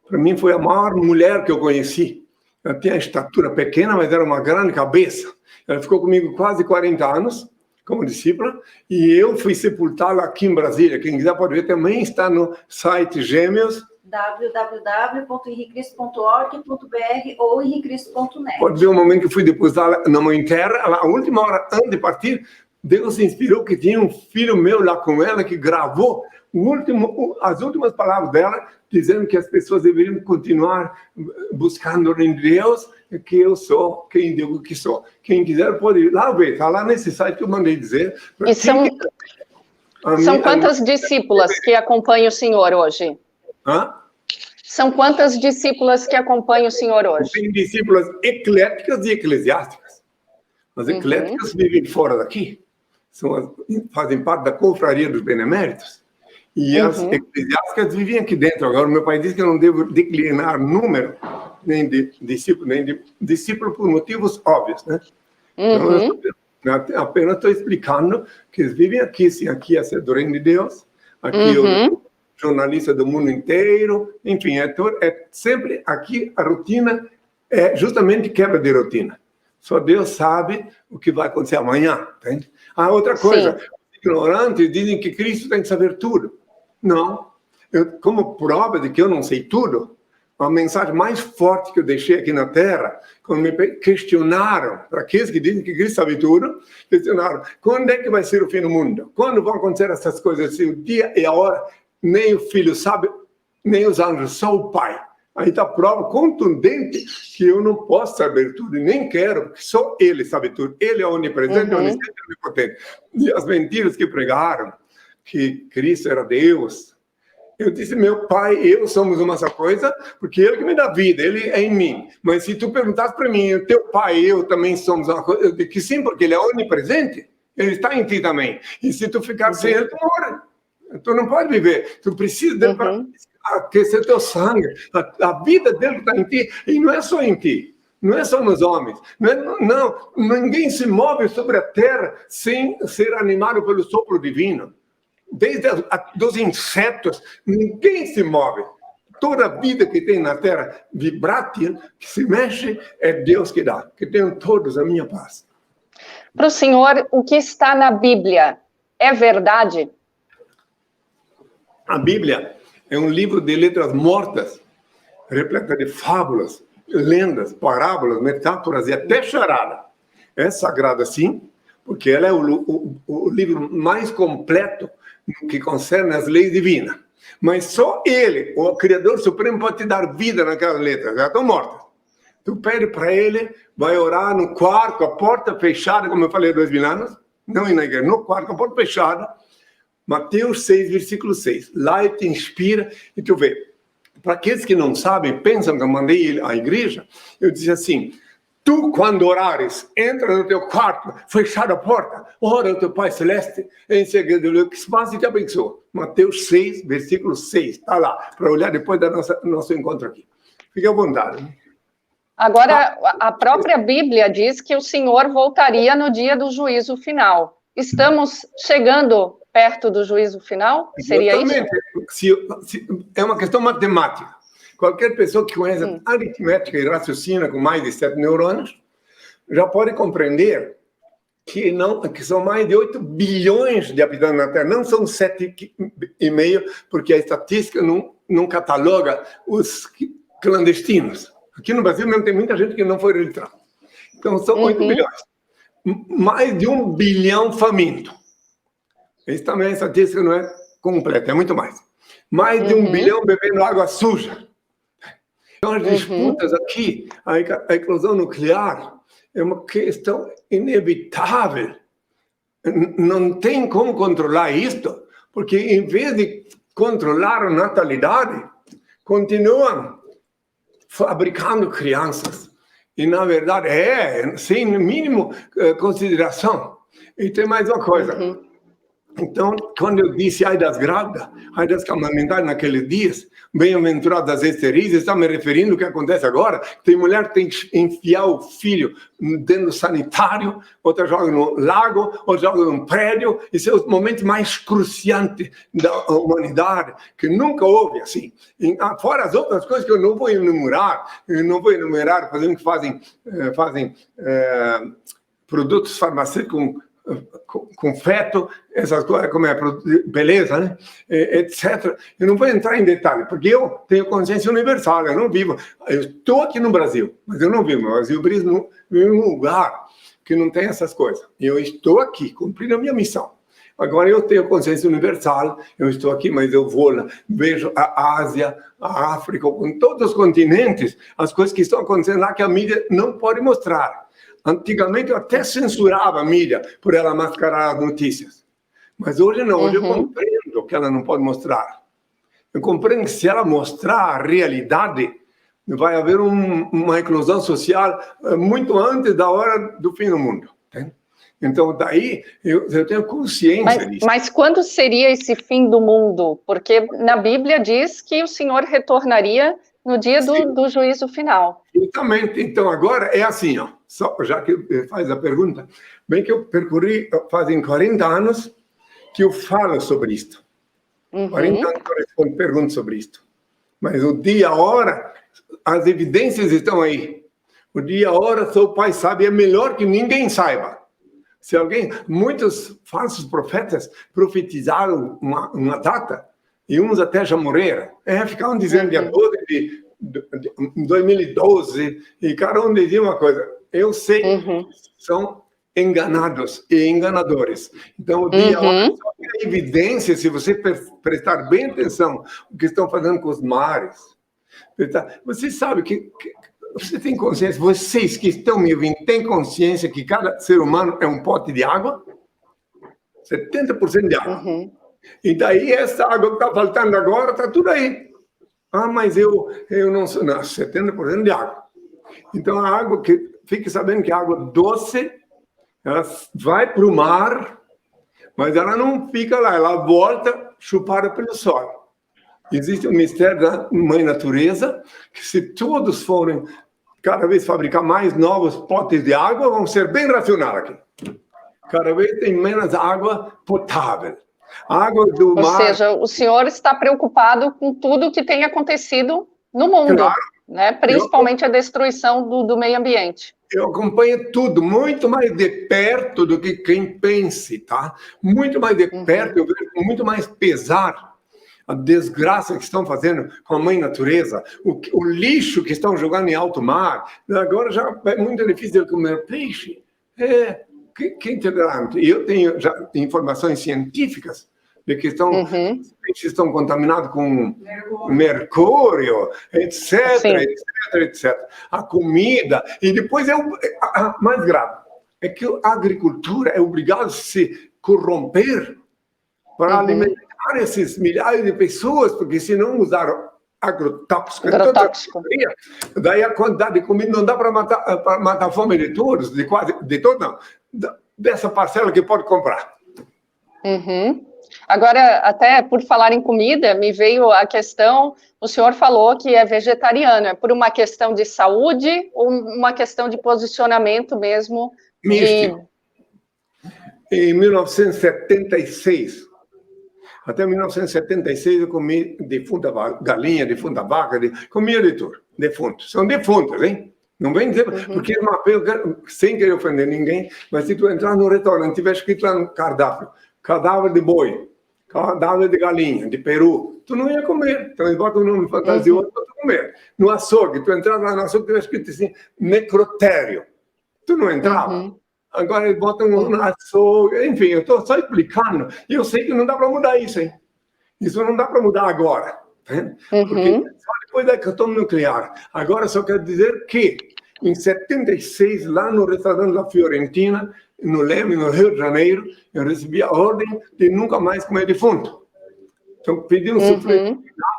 para mim foi a maior mulher que eu conheci. Ela tinha estatura pequena, mas era uma grande cabeça. Ela ficou comigo quase 40 anos como discípula, e eu fui sepultá-la aqui em Brasília. Quem quiser pode ver, também está no site Gêmeos, www.henricristo.org.br ou henricristo.net. Pode ver o momento que eu fui depositar na Mãe Terra, a última hora antes de partir, Deus se inspirou que tinha um filho meu lá com ela que gravou as últimas palavras dela, dizendo que as pessoas deveriam continuar buscando em Deus, que eu sou quem digo que sou. Quem quiser pode ir lá ver, está lá nesse site que eu mandei dizer. E são quantas discípulas que acompanham o senhor hoje? Hã? São quantas discípulas que acompanham o senhor hoje? Tem discípulas ecléticas e eclesiásticas. As ecléticas vivem fora daqui, fazem parte da confraria dos beneméritos. E as eclesiásticas vivem aqui dentro. Agora, meu pai disse que eu não devo declinar número, nem de discípulo por motivos óbvios, né? Então, eu apenas estou explicando que eles vivem aqui, sim, aqui é ser do reino de Deus, aqui eu jornalista do mundo inteiro, enfim, é sempre aqui a rotina é justamente quebra de rotina. Só Deus sabe o que vai acontecer amanhã, entende? Outra coisa, os ignorantes dizem que Cristo tem que saber tudo. Não. Como prova de que eu não sei tudo, a mensagem mais forte que eu deixei aqui na Terra, quando me questionaram, para aqueles que dizem que Cristo sabe tudo, questionaram, quando é que vai ser o fim do mundo? Quando vão acontecer essas coisas? Assim, o dia e a hora, nem o Filho sabe, nem os anjos, só o Pai. Aí está a prova contundente que eu não posso saber tudo, e nem quero, porque só Ele sabe tudo. Ele é onipresente, onisciente e onipotente. E as mentiras que pregaram, que Cristo era Deus, eu disse, meu pai e eu somos uma só coisa, porque Ele que me dá vida, Ele é em mim. Mas se tu perguntasse para mim, teu pai e eu também somos uma coisa, eu digo que sim, porque Ele é onipresente, Ele está em ti também. E se tu ficar sem Ele, tu morre. Tu não pode viver. Tu precisa dele para aquecer teu sangue. A vida dele está em ti, e não é só em ti. Não é só nos homens. Não, ninguém se move sobre a terra sem ser animado pelo sopro divino. Desde dos insetos, ninguém se move. Toda a vida que tem na terra vibrátil, que se mexe, é Deus que dá. Que tenham todos a minha paz. Para o senhor, o que está na Bíblia é verdade? A Bíblia é um livro de letras mortas, repleta de fábulas, lendas, parábolas, metáforas e até charada. É sagrada, sim, porque ela é o livro mais completo que concerne as leis divinas. Mas só ele, o Criador Supremo, pode te dar vida naquelas letras. Já estão mortas. Tu pede para ele, vai orar no quarto, a porta fechada, como eu falei há 2000 anos, não ir na igreja, no quarto, a porta fechada. Mateus 6, versículo 6. Lá ele te inspira e tu vê. Para aqueles que não sabem, pensam que eu mandei à igreja, eu disse assim, tu, quando orares, entra no teu quarto, fechada a porta, ora ao teu Pai Celeste, em segredo, o que se faz e te abençoa. Mateus 6, versículo 6, está lá, para olhar depois do nosso encontro aqui. Fique à vontade. Agora, a própria Bíblia diz que o Senhor voltaria no dia do juízo final. Estamos chegando perto do juízo final? Seria isso? É uma questão matemática. Qualquer pessoa que conhece aritmética e raciocina com mais de 7 neurônios já pode compreender que são mais de 8 bilhões de habitantes na Terra. Não são 7,5, porque a estatística não cataloga os clandestinos. Aqui no Brasil mesmo tem muita gente que não foi registrada. Então são 8 bilhões. Mais de 1 bilhão faminto. Isso também a estatística não é completa, é muito mais. Mais de 1 bilhão bebendo água suja. Então, as disputas aqui, a eclosão nuclear é uma questão inevitável. Não tem como controlar isto, porque em vez de controlar a natalidade, continuam fabricando crianças. E, na verdade, sem mínimo consideração. E tem mais uma coisa. Então, quando eu disse ai das grávidas, ai das que amamentaram naqueles dias, bem-aventuradas as esteríveis, está me referindo ao que acontece agora. Tem mulher que tem que enfiar o filho dentro do sanitário, outra joga no lago, outra joga num prédio. Esse é o momento mais cruciante da humanidade, que nunca houve assim. Fora as outras coisas que eu não vou enumerar, fazendo que fazem produtos farmacêuticos com feto, essas coisas, como beleza, né? Etc. Eu não vou entrar em detalhe, porque eu tenho consciência universal, eu não vivo. Eu estou aqui no Brasil, mas eu não vivo no Brasil, vivo em um lugar que não tem essas coisas. Eu estou aqui, cumprindo a minha missão. Agora eu tenho consciência universal, eu estou aqui, mas eu vou lá, vejo a Ásia, a África, com todos os continentes, as coisas que estão acontecendo lá que a mídia não pode mostrar. Antigamente eu até censurava a mídia por ela mascarar as notícias. Mas hoje não, hoje eu compreendo que ela não pode mostrar. Eu compreendo que se ela mostrar a realidade, vai haver uma eclosão social muito antes da hora do fim do mundo. Entende? Então, daí, eu tenho consciência disso. Mas quando seria esse fim do mundo? Porque na Bíblia diz que o Senhor retornaria no dia do juízo final. Exatamente. Então, agora é assim, ó, só, já que faz a pergunta, bem que eu percorri, fazem 40 anos que eu falo sobre isto. 40 anos que eu respondo perguntas sobre isto. Mas o dia, a hora, as evidências estão aí. O dia, a hora, só o Pai sabe, é melhor que ninguém saiba. Se muitos falsos profetas profetizaram uma data, e uns até já morreram. Ficavam dizendo dia 12 de 2012, e cada um dizia uma coisa. Eu sei que são enganados e enganadores. Então, o dia só tem evidência, se você prestar bem atenção o que estão fazendo com os mares. Você sabe que você tem consciência, vocês que estão me ouvindo, têm consciência que cada ser humano é um pote de água? 70% de água. E daí essa água que está faltando agora, está tudo aí. Mas eu não sou... Não, 70% de água. Então a água, fique sabendo que a água doce, ela vai para o mar, mas ela não fica lá, ela volta chupada pelo sol. Existe um mistério da mãe natureza, que se todos forem cada vez fabricar mais novos potes de água, vão ser bem racionais aqui. Cada vez tem menos água potável. A água do mar... Ou seja, o senhor está preocupado com tudo que tem acontecido no mundo, claro, né? Principalmente a destruição do meio ambiente. Eu acompanho tudo, muito mais de perto do que quem pense, tá? Muito mais de perto, eu vejo com muito mais pesar a desgraça que estão fazendo com a mãe natureza, o lixo que estão jogando em alto mar. Agora já é muito difícil de comer peixe. Que integrante. E eu tenho já informações científicas de que estão contaminados com mercúrio, etc, Sim. etc, etc. A comida, e depois mais grave, é que a agricultura é obrigada a se corromper para alimentar esses milhares de pessoas, porque se não usar agrotóxico, daí a quantidade de comida não dá para matar a fome de todos, dessa parcela que pode comprar. Agora, até por falar em comida, me veio a questão, o senhor falou que é vegetariano, é por uma questão de saúde ou uma questão de posicionamento mesmo? Místico. Em 1976, até 1976 eu comi defunta galinha, defunta vaca, comia de tudo, defuntos. São defuntos, hein? Não vem dizer, porque sem querer ofender ninguém, mas se tu entrar no restaurante, tiver escrito lá no cardápio, cadáver de boi, cadáver de galinha, de peru, tu não ia comer. Então eles botam um nome fantasioso para tu comer. No açougue, tu entrar lá no açougue, tiver escrito assim, necrotério. Tu não entrava. Agora eles botam um açougue, enfim, eu estou só explicando. E eu sei que não dá para mudar isso, hein? Isso não dá para mudar agora. Né? Porque só depois da catástrofe nuclear. Agora só quero dizer que, em 76, lá no restaurante da Fiorentina, no Leme, no Rio de Janeiro, eu recebi a ordem de nunca mais comer defunto. Então, pedi um suflê.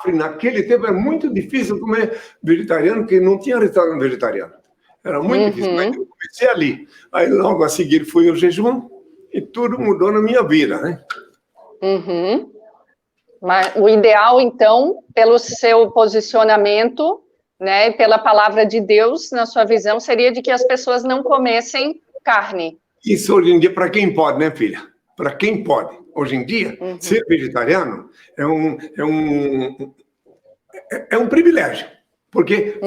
Naquele tempo era muito difícil comer vegetariano, porque não tinha restaurante vegetariano. Era muito difícil, mas eu comecei ali. Aí, logo a seguir, fui ao jejum e tudo mudou na minha vida, né? Mas o ideal, então, pelo seu posicionamento, né, e pela palavra de Deus, na sua visão, seria de que as pessoas não comessem carne. Isso hoje em dia, para quem pode, né, filha? Para quem pode. Hoje em dia, ser vegetariano é um privilégio. Porque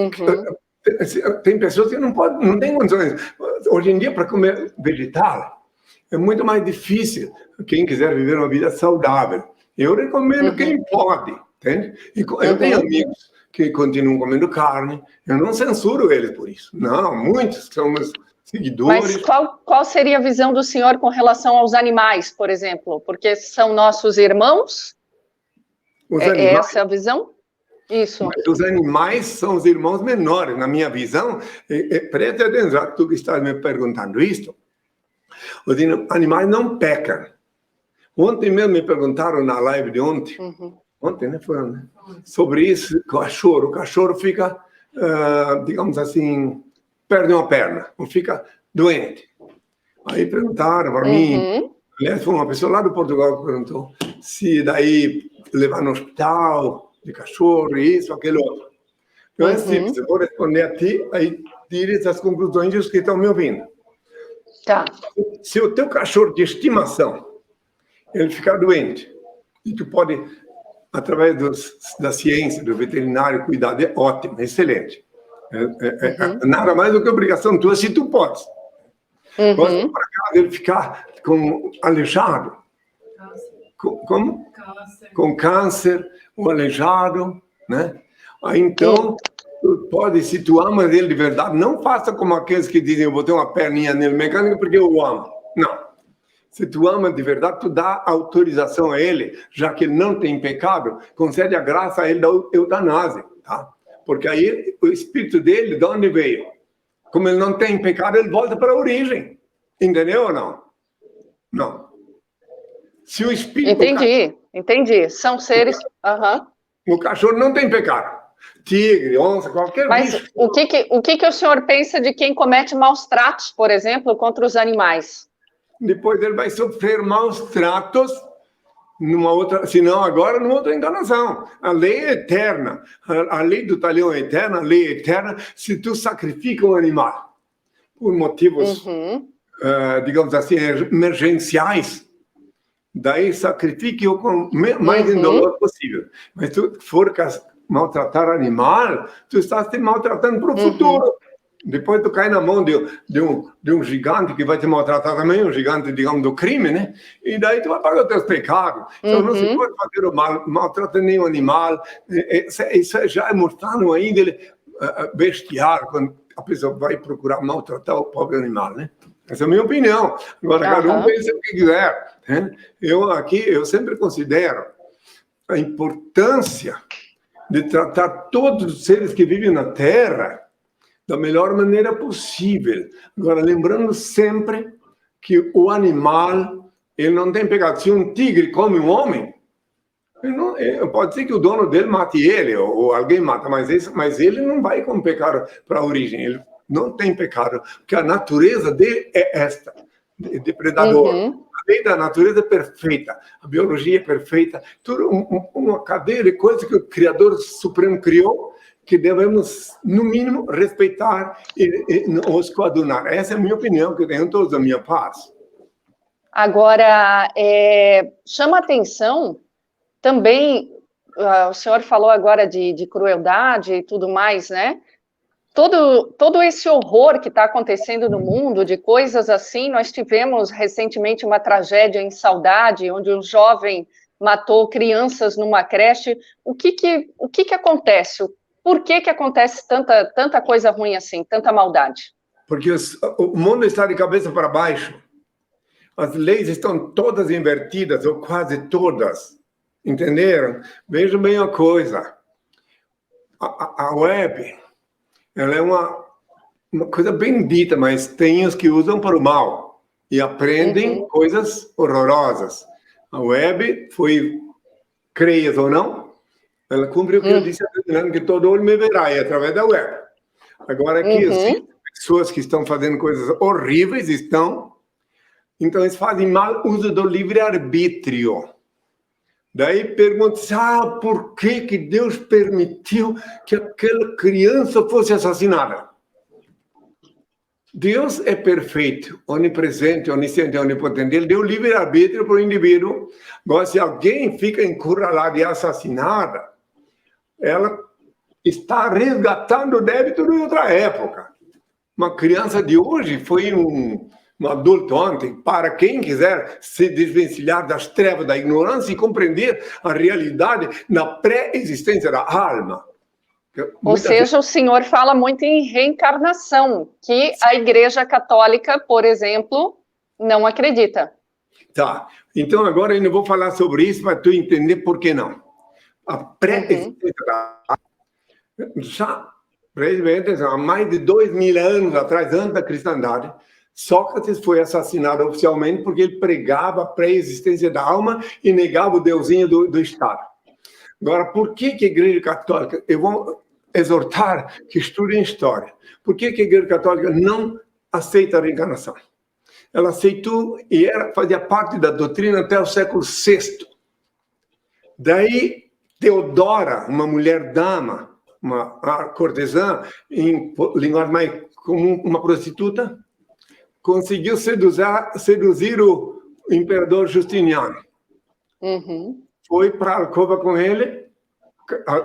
tem pessoas que não têm condições. Hoje em dia, para comer vegetal, é muito mais difícil. Quem quiser viver uma vida saudável. Eu recomendo quem pode, entende? E eu tenho amigos que continuam comendo carne. Eu não censuro eles por isso. Não, muitos são meus seguidores. Mas qual seria a visão do senhor com relação aos animais, por exemplo? Porque são nossos irmãos? É essa a visão? Isso. Mas os animais são os irmãos menores, na minha visão. Preste atenção, já que tu que estás me perguntando isso. Os animais não pecam. Ontem mesmo me perguntaram na live de ontem, ontem, né? Foi, né? Sobre isso, cachorro. O cachorro fica, digamos assim, perde uma perna, ou fica doente. Aí perguntaram para mim, aliás, foi uma pessoa lá do Portugal que perguntou se daí levar no hospital de cachorro, isso, aquele outro. Então é simples, eu vou responder a ti, aí tire essas conclusões dos que estão me ouvindo. Tá. Se o teu cachorro de estimação ele ficar doente, e tu pode, através da ciência, do veterinário, cuidar, é ótimo, excelente. Nada mais do que obrigação tua, se tu podes. Mas, por acaso, ele ficar aleijado, como? Com câncer, ou aleijado, né? Aí, então, tu pode, se tu amas ele de verdade, não faça como aqueles que dizem, eu vou ter uma perninha nele mecânica porque eu o amo. Não. Se tu ama de verdade, tu dá autorização a ele, já que ele não tem pecado, concede a graça a ele da eutanásia, tá? Porque aí o espírito dele, de onde veio? Como ele não tem pecado, ele volta para a origem. Entendeu ou não? Não. Se o espírito... Entendi. São seres... O cachorro não tem pecado. Tigre, onça, qualquer bicho. Mas o que o senhor pensa de quem comete maus tratos, por exemplo, contra os animais? Depois ele vai sofrer maus tratos numa outra, se não agora, numa outra encarnação. A lei é eterna. A lei do talhão é eterna, a lei é eterna. Se tu sacrifica um animal por motivos, digamos assim, emergenciais, daí sacrifique-o com mais indolor possível. Mas se tu for maltratar animal, tu estás te maltratando para o futuro. Depois tu cai na mão de um gigante que vai te maltratar também, um gigante, digamos, do crime, né? E daí tu vai pagar os teus pecados. Então não se pode fazer o mal, maltrata nenhum animal. Isso já é mostrando ainda bestial, quando a pessoa vai procurar maltratar o pobre animal, né? Essa é a minha opinião. Agora, cada um pensa o que quiser. Né? Eu sempre considero a importância de tratar todos os seres que vivem na Terra da melhor maneira possível. Agora, lembrando sempre que o animal, ele não tem pecado. Se um tigre come um homem, pode ser que o dono dele mate ele, ou alguém mata, mas ele não vai com pecado para a origem. Ele não tem pecado, porque a natureza dele é esta, de predador. A lei da natureza é perfeita, a biologia é perfeita, tudo uma cadeia de coisas que o Criador Supremo criou, que devemos, no mínimo, respeitar e nos coadunar. Essa é a minha opinião, que tenham todos a minha paz. Agora, chama atenção também, o senhor falou agora de crueldade e tudo mais, né? Todo esse horror que está acontecendo no mundo, de coisas assim, nós tivemos recentemente uma tragédia em Saudade, onde um jovem matou crianças numa creche. O que acontece? Por que acontece tanta coisa ruim assim, tanta maldade? Porque o mundo está de cabeça para baixo. As leis estão todas invertidas, ou quase todas. Entenderam? Vejam bem a coisa. A web, ela é uma coisa bendita, mas tem os que usam para o mal e aprendem coisas horrorosas. A web foi, creias ou não, ela cumpre o que eu disse, que todo olho me verá, e através da web. Agora aqui, as pessoas que estão fazendo coisas horríveis então eles fazem mal uso do livre-arbítrio. Daí pergunta-se, por que Deus permitiu que aquela criança fosse assassinada? Deus é perfeito, onipresente, onisciente, onipotente. Ele deu livre-arbítrio para o indivíduo. Agora, se alguém fica encurralado e assassinada, ela está resgatando o débito de outra época. Uma criança de hoje foi um adulto ontem. Para quem quiser se desvencilhar das trevas da ignorância e compreender a realidade na pré-existência da alma. Ou seja, o senhor fala muito em reencarnação, que a Igreja Católica, por exemplo, não acredita. Tá. Então, agora eu não vou falar sobre isso para tu entender por que não. A pré-existência da alma, já há mais de 2000 anos atrás, antes da cristandade, Sócrates foi assassinado oficialmente porque ele pregava a pré-existência da alma e negava o deusinho do Estado. Agora, por que a Igreja Católica, eu vou exortar que estudem história, por que a Igreja Católica não aceita a reencarnação? Ela aceitou e fazia parte da doutrina até o século VI. Daí, Teodora, uma mulher-dama, uma cortesã, em linguagem mais comum, uma prostituta, conseguiu seduzir o imperador Justiniano. Foi para a alcova com ele,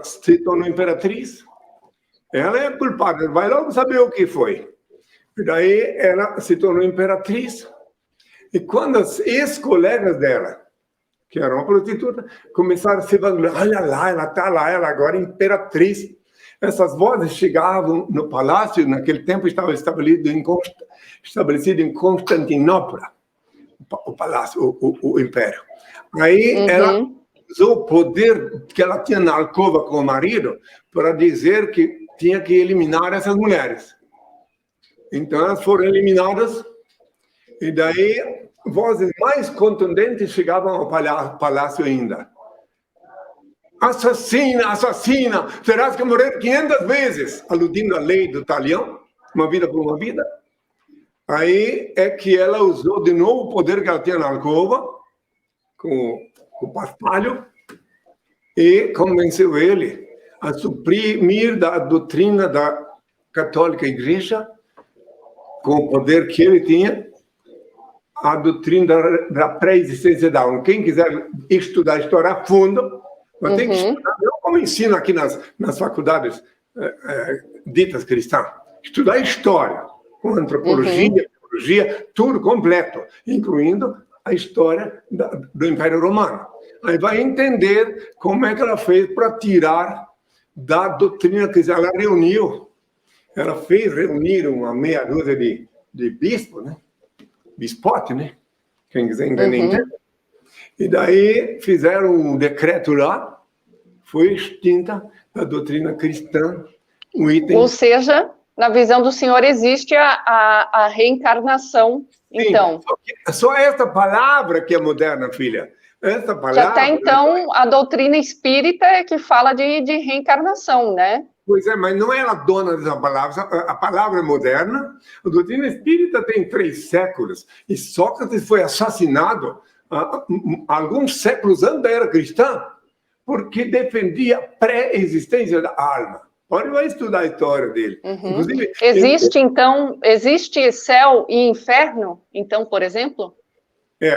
se tornou imperatriz. Ela é culpada, vai logo saber o que foi. E daí ela se tornou imperatriz. E quando as ex-colegas dela, que eram uma prostituta, começaram a se vangloriar, olha lá, ela está lá, ela agora é imperatriz. Essas vozes chegavam no palácio, naquele tempo estava estabelecido em Constantinopla, o palácio, o império. Aí ela usou o poder que ela tinha na alcova com o marido para dizer que tinha que eliminar essas mulheres. Então elas foram eliminadas e daí vozes mais contundentes chegavam ao palácio ainda. Assassina, assassina, terás que morrer 500 vezes, aludindo à lei do talião, uma vida por uma vida. Aí é que ela usou de novo o poder que ela tinha na alcova, com o paspalho, e convenceu ele a suprimir da doutrina da católica igreja, com o poder que ele tinha, a doutrina da pré-existência da alma. Quem quiser estudar história a fundo, vai ter que estudar, não como ensino aqui nas faculdades ditas cristãs, estudar história, com antropologia, biologia, tudo completo, incluindo a história do Império Romano. Aí vai entender como é que ela fez para tirar da doutrina que ela reuniu. Ela fez reunir uma meia dúzia de bispos, né? bispote, né? Quem quiser entender. E daí fizeram um decreto lá, foi extinta a doutrina cristã, um item... Ou seja, na visão do senhor existe a reencarnação, então. Sim, só essa palavra que é moderna, filha. Essa palavra... Já até então, a doutrina espírita é que fala de reencarnação, né? Pois é, mas não é ela dona dessa palavra. A palavra é moderna. A doutrina espírita tem 3 séculos. E Sócrates foi assassinado alguns séculos antes da era cristã, porque defendia a pré-existência da alma. Pode vai estudar a história dele. Inclusive, existe céu e inferno, então, por exemplo?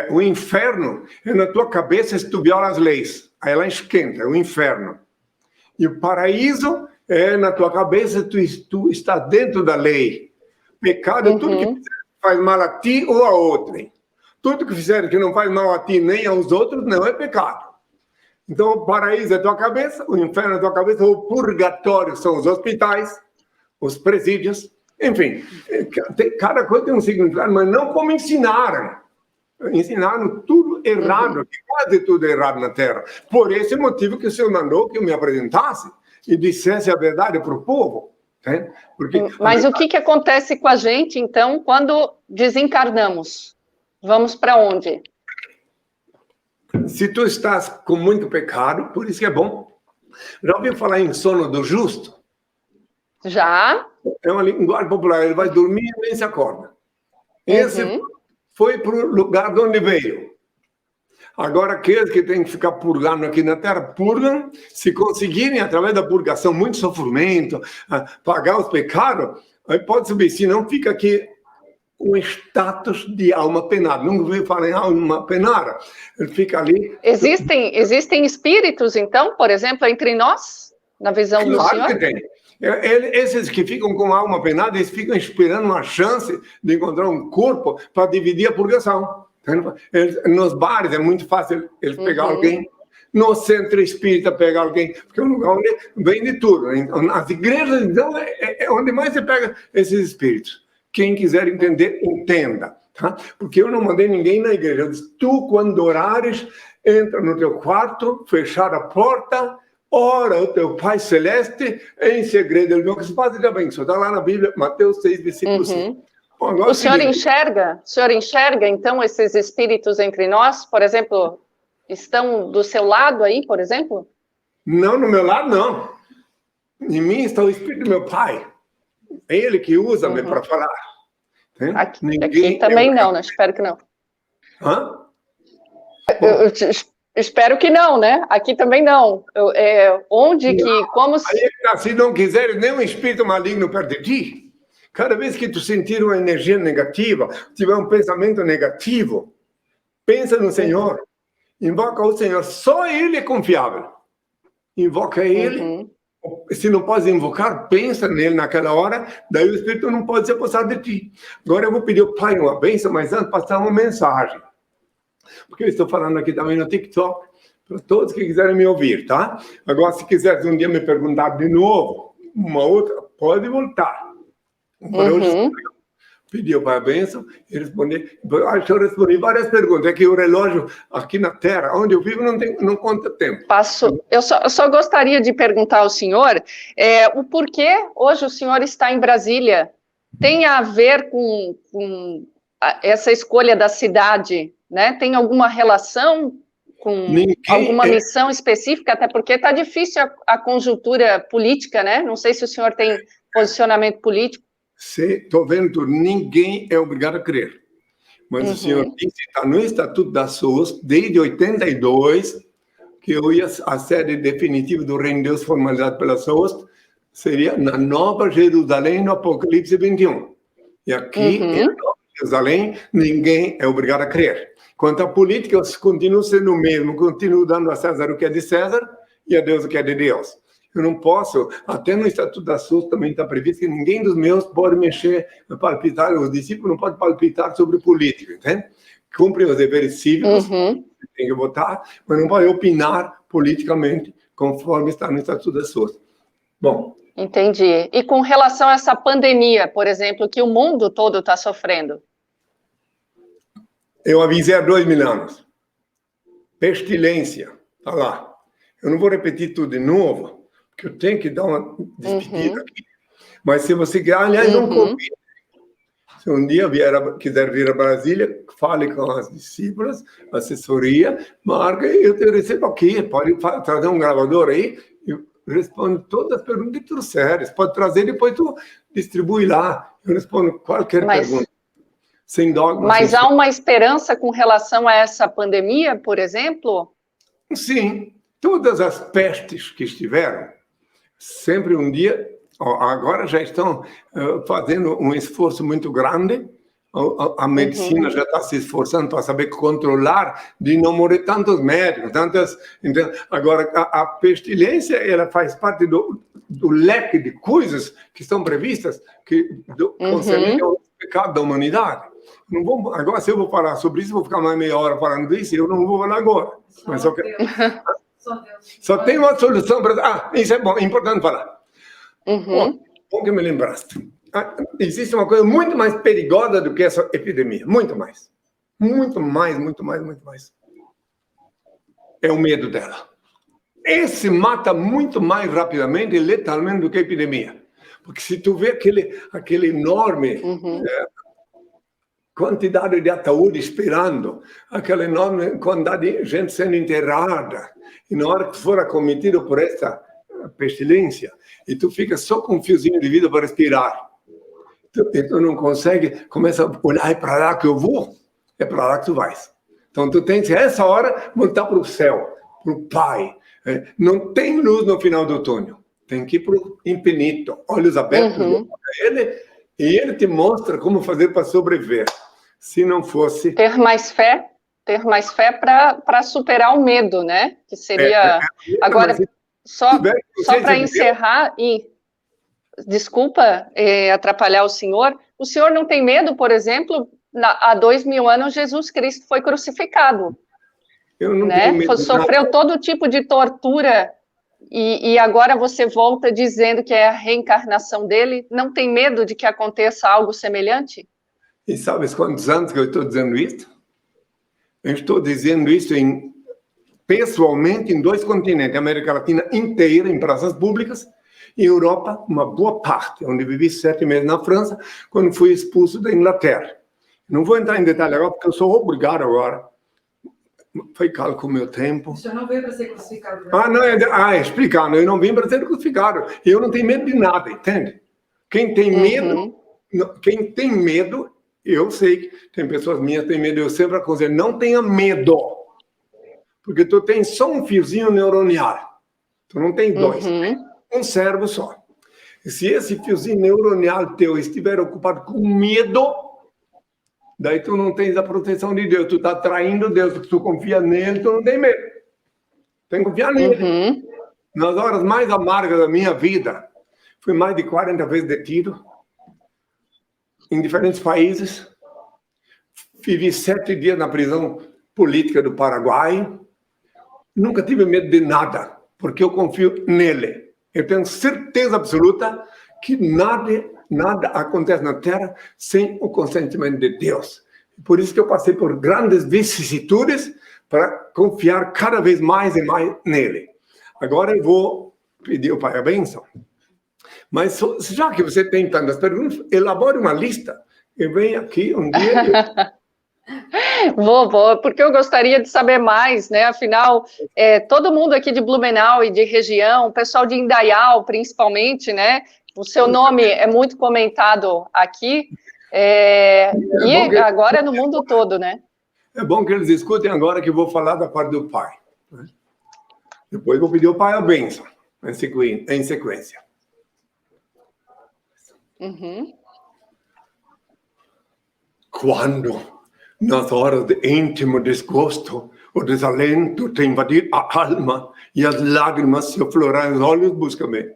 O inferno é na tua cabeça se tu viola as leis. Aí ela esquenta, é o inferno. E o paraíso é na tua cabeça, tu está dentro da lei. Pecado é tudo que faz mal a ti ou a outrem. Tudo que fizer que não faz mal a ti nem aos outros não é pecado. Então, o paraíso é a tua cabeça, o inferno é a tua cabeça, o purgatório são os hospitais, os presídios, enfim, cada coisa tem um significado, mas não como ensinaram. Ensinaram tudo errado, quase tudo errado na Terra. Por esse motivo que o Senhor mandou que eu me apresentasse e dissesse a verdade para o povo. Né? Mas o que acontece com a gente, então, quando desencarnamos? Vamos para onde? Se tu estás com muito pecado, por isso que é bom. Já ouviu falar em sono do justo? Já. É uma linguagem popular, ele vai dormir e nem se acorda. Esse foi para o lugar de onde veio. Agora, aqueles que têm que ficar purgando aqui na Terra, purgam, se conseguirem, através da purgação, muito sofrimento, pagar os pecados, aí pode subir, se não fica aqui um status de alma penada. Nunca ouviu falar em alma penada. Ele fica ali... Existem espíritos, então, por exemplo, entre nós, na visão do senhor? Claro que tem. Esses que ficam com a alma penada, eles ficam esperando uma chance de encontrar um corpo para dividir a purgação. Nos bares é muito fácil eles pegar alguém. No centro espírita pegar alguém, porque é um lugar onde vem de tudo. Nas igrejas, então, é onde mais você pega esses espíritos. Quem quiser entender, entenda. Tá? Porque eu não mandei ninguém na igreja. Eu disse, tu, quando orares, entra no teu quarto, fechar a porta, ora o teu Pai Celeste, em segredo, ele não que se faz de abençoe. Está lá na Bíblia, Mateus 6, versículo 5. Bom, o senhor enxerga, então, esses espíritos entre nós? Por exemplo, estão do seu lado aí, por exemplo? Não, no meu lado, não. Em mim está o Espírito do meu Pai. É ele que usa-me para falar. Aqui também não, né? Espero que não. Hã? Eu espero que não, né? Aqui também não. Se não quiser nenhum espírito maligno perto de ti, cada vez que tu sentir uma energia negativa, tiver um pensamento negativo, pensa no Senhor, invoca o Senhor. Só Ele é confiável. Invoca Ele. Se não pode invocar, pensa nele naquela hora, daí o Espírito não pode se apossar de ti. Agora eu vou pedir ao Pai uma bênção, mas antes passar uma mensagem. Porque eu estou falando aqui também no TikTok, para todos que quiserem me ouvir, tá? Agora, se quiser um dia me perguntar de novo, uma outra, pode voltar. Agora, hoje, pediu para a bênção e responder. Acho que eu respondi várias perguntas. É que o relógio aqui na Terra, onde eu vivo, não conta tempo. Eu só gostaria de perguntar ao senhor o porquê hoje o senhor está em Brasília. Tem a ver com essa escolha da cidade, né? Tem alguma relação com alguma missão específica? Até porque está difícil a conjuntura política, né? Não sei se o senhor tem posicionamento político. Estou vendo tudo. Ninguém é obrigado a crer. Mas o senhor disse, está no Estatuto da SUS, desde 82, que a sede definitiva do Reino de Deus formalizado pela SUS seria na Nova Jerusalém, no Apocalipse 21. E aqui, em Nova Jerusalém, ninguém é obrigado a crer. Quanto à política, eu continuo sendo o mesmo, continuo dando a César o que é de César e a Deus o que é de Deus. Eu não posso, até no Estatuto da SUS também está previsto que ninguém dos meus pode mexer, palpitar, os discípulos não podem palpitar sobre política, entende? Cumprem os deveres cívicos, tem que votar, mas não pode opinar politicamente conforme está no Estatuto da SUS. Bom. Entendi. E com relação a essa pandemia, por exemplo, que o mundo todo está sofrendo? Eu avisei há 2000 anos. Pestilência, tá lá. Eu não vou repetir tudo de novo, porque eu tenho que dar uma despedida aqui. Mas se você quer, aliás, não convide. Se um dia quiser vir a Brasília, fale com as discípulas, assessoria, marca e eu te recebo aqui. Pode trazer um gravador aí e respondo todas as perguntas que trouxeres. Pode trazer e depois tu distribui lá. Eu respondo qualquer pergunta. Sem dogma. Mas há uma esperança com relação a essa pandemia, por exemplo? Sim. Todas as pestes que estiveram, sempre um dia... Agora já estão fazendo um esforço muito grande. A medicina já está se esforçando para saber controlar, de não morrer tantos médicos, tantas. Então, agora, a pestilência, ela faz parte do leque de coisas que estão previstas que concernem o pecado da humanidade. Não vou, agora, se eu vou falar sobre isso, vou ficar mais meia hora falando disso, eu não vou falar agora. Mas só tem uma solução para... isso é bom, é importante falar. Bom que me lembraste. Existe uma coisa muito mais perigosa do que essa epidemia. Muito mais. Muito mais, muito mais, muito mais. É o medo dela. Esse mata muito mais rapidamente e letalmente do que a epidemia. Porque se tu vê aquele enorme quantidade de ataúde esperando, aquela enorme quantidade de gente sendo enterrada, e na hora que for acometido por essa pestilência, e tu fica só com um fiozinho de vida para respirar. Tu não consegue, começa a olhar, é para lá que eu vou, é para lá que tu vais. Então tu tem que, essa hora, voltar para o céu, para o Pai. Não tem luz no final do túnel, tem que ir para o infinito, olhos abertos para Ele, e Ele te mostra como fazer para sobreviver. Se não fosse... Ter mais fé para superar o medo, né? Que seria... Agora... Só para encerrar, e desculpa atrapalhar o senhor não tem medo, por exemplo, há 2000 anos Jesus Cristo foi crucificado. Eu não tenho medo. Sofreu todo tipo de tortura e agora você volta dizendo que é a reencarnação dele. Não tem medo de que aconteça algo semelhante? E sabes quantos anos que eu estou dizendo isso? Eu estou dizendo isso pessoalmente em 2 continentes, América Latina inteira, em praças públicas, e Europa, uma boa parte, onde vivi 7 meses na França, quando fui expulso da Inglaterra. Não vou entrar em detalhe agora, porque eu sou obrigado agora. Foi cálculo o meu tempo. O senhor não veio para ser crucificado. Explicando, eu não vim para ser crucificado. Eu não tenho medo de nada, entende? Quem tem medo, eu sei que tem pessoas minhas que têm medo, eu sempre aconselho, não tenha medo. Porque tu tens só um fiozinho neuronial. Tu não tem 2. Um cérebro só. E se esse fiozinho neuronial teu estiver ocupado com medo, daí tu não tens a proteção de Deus. Tu está traindo Deus, porque tu confia nele, tu não tem medo. Tem que confiar nele. Nas horas mais amargas da minha vida, fui mais de 40 vezes detido, em diferentes países. Vivi 7 dias na prisão política do Paraguai. Nunca tive medo de nada, porque eu confio nele. Eu tenho certeza absoluta que nada acontece na Terra sem o consentimento de Deus. Por isso que eu passei por grandes vicissitudes para confiar cada vez mais e mais nele. Agora eu vou pedir ao Pai a bênção. Mas já que você tem tantas perguntas, elabore uma lista e venha aqui um dia... Vou, porque eu gostaria de saber mais, né? Afinal, todo mundo aqui de Blumenau e de região, o pessoal de Indaial, principalmente, né? O seu nome é muito comentado aqui, e agora no mundo todo, né? É bom que eles escutem agora que eu vou falar da parte do Pai. Depois vou pedir ao Pai a bênção, em sequência. Quando... nas horas de íntimo desgosto, o desalento te invadir a alma e as lágrimas se aflorar nos olhos, busca-me.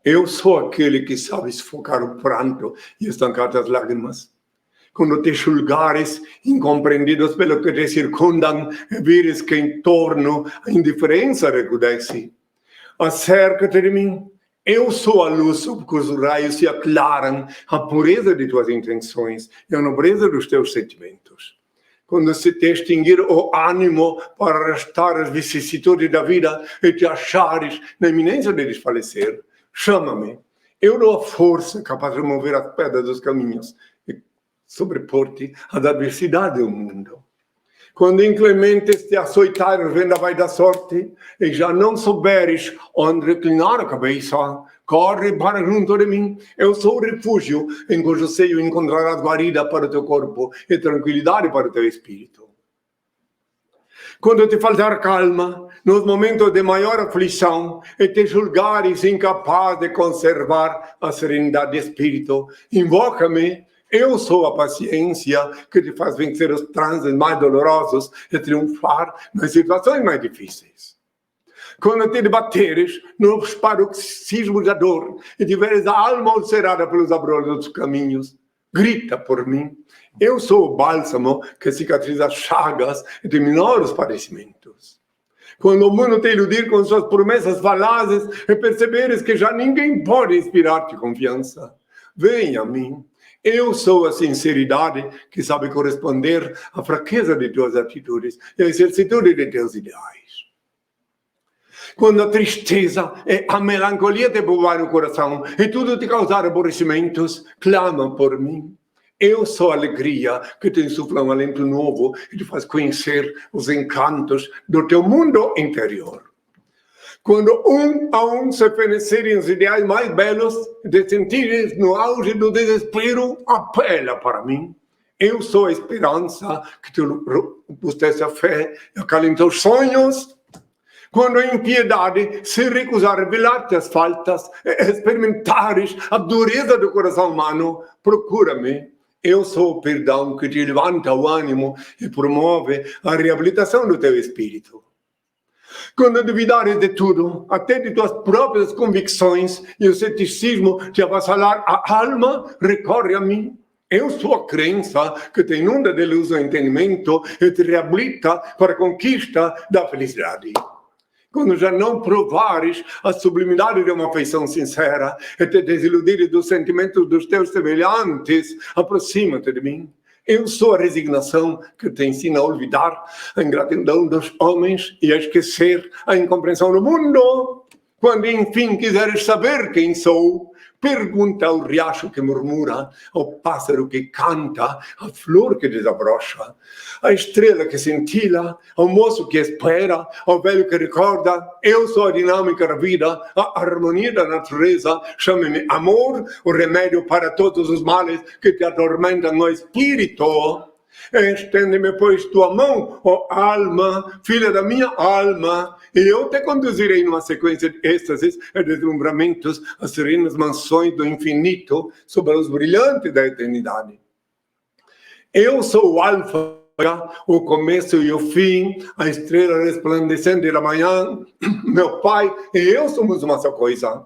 Eu sou aquele que sabe sufocar o pranto e estancar as lágrimas. Quando te julgares, incompreendidos pelo que te circundam, e vires que em torno a indiferença recrudesce. Acerca-te de mim. Eu sou a luz sob cujos raios se aclaram a pureza de tuas intenções e a nobreza dos teus sentimentos. quando se te extinguir o ânimo para arrastar as vicissitudes da vida e te achares na iminência de desfalecer, chama-me. Eu dou a força capaz de remover as pedras dos caminhos e sobrepor-te às adversidades do mundo. Quando inclementes te açoitares vendaval da sorte e já não souberes onde reclinar a cabeça, corre para junto de mim. Eu sou o refúgio em cujo seio encontrarás guarida para o teu corpo e tranquilidade para o teu espírito. Quando te faltar calma, nos momentos de maior aflição, e te julgares incapaz de conservar a serenidade de espírito, invoca-me. Eu sou a paciência que te faz vencer os transes mais dolorosos e triunfar nas situações mais difíceis. Quando te debateres nos paroxismos da dor e tiveres a alma ulcerada pelos abrolhos dos caminhos, grita por mim. Eu sou o bálsamo que cicatriza as chagas e diminui os padecimentos. Quando o mundo te iludir com suas promessas falazes e perceberes que já ninguém pode inspirar-te confiança, vem a mim. Eu sou a sinceridade que sabe corresponder à fraqueza de tuas atitudes e à exercitude de teus ideais. Quando a tristeza e a melancolia te povoarem o coração e tudo te causar aborrecimentos, clama por mim. Eu sou a alegria que te insufla um alento novo e te faz conhecer os encantos do teu mundo interior. Quando um a se fenecerem os ideais mais belos, de sentires no auge do desespero, apela para mim. Eu sou a esperança que te robustece a fé e acalenta os sonhos. Quando a impiedade se recusar a revelar-te as faltas e experimentares a dureza do coração humano, procura-me. Eu sou o perdão que te levanta o ânimo e promove a reabilitação do teu espírito. Quando duvidares de tudo, até de tuas próprias convicções, e o ceticismo te avassalar a alma, recorre a mim. Eu sou a crença que te inunda de luz o entendimento e te reabilita para a conquista da felicidade. Quando já não provares a sublimidade de uma afeição sincera e te desiludires dos sentimentos dos teus semelhantes, aproxima-te de mim. Eu sou a resignação que te ensina a olvidar a ingratidão dos homens e a esquecer a incompreensão do mundo. Quando enfim quiseres saber quem sou, pergunta ao riacho que murmura, ao pássaro que canta, à flor que desabrocha, à estrela que cintila, ao moço que espera, ao velho que recorda. Eu sou a dinâmica da vida, a harmonia da natureza. Chame-me amor, o remédio para todos os males que te atormentam no espírito. Estende-me, pois, tua mão, ó alma, filha da minha alma, e eu te conduzirei numa sequência de êxtases e deslumbramentos às serenas mansões do infinito, sob a luz brilhante da eternidade. Eu sou o alfa, o começo e o fim, a estrela resplandecente da manhã. Meu pai e eu somos uma só coisa.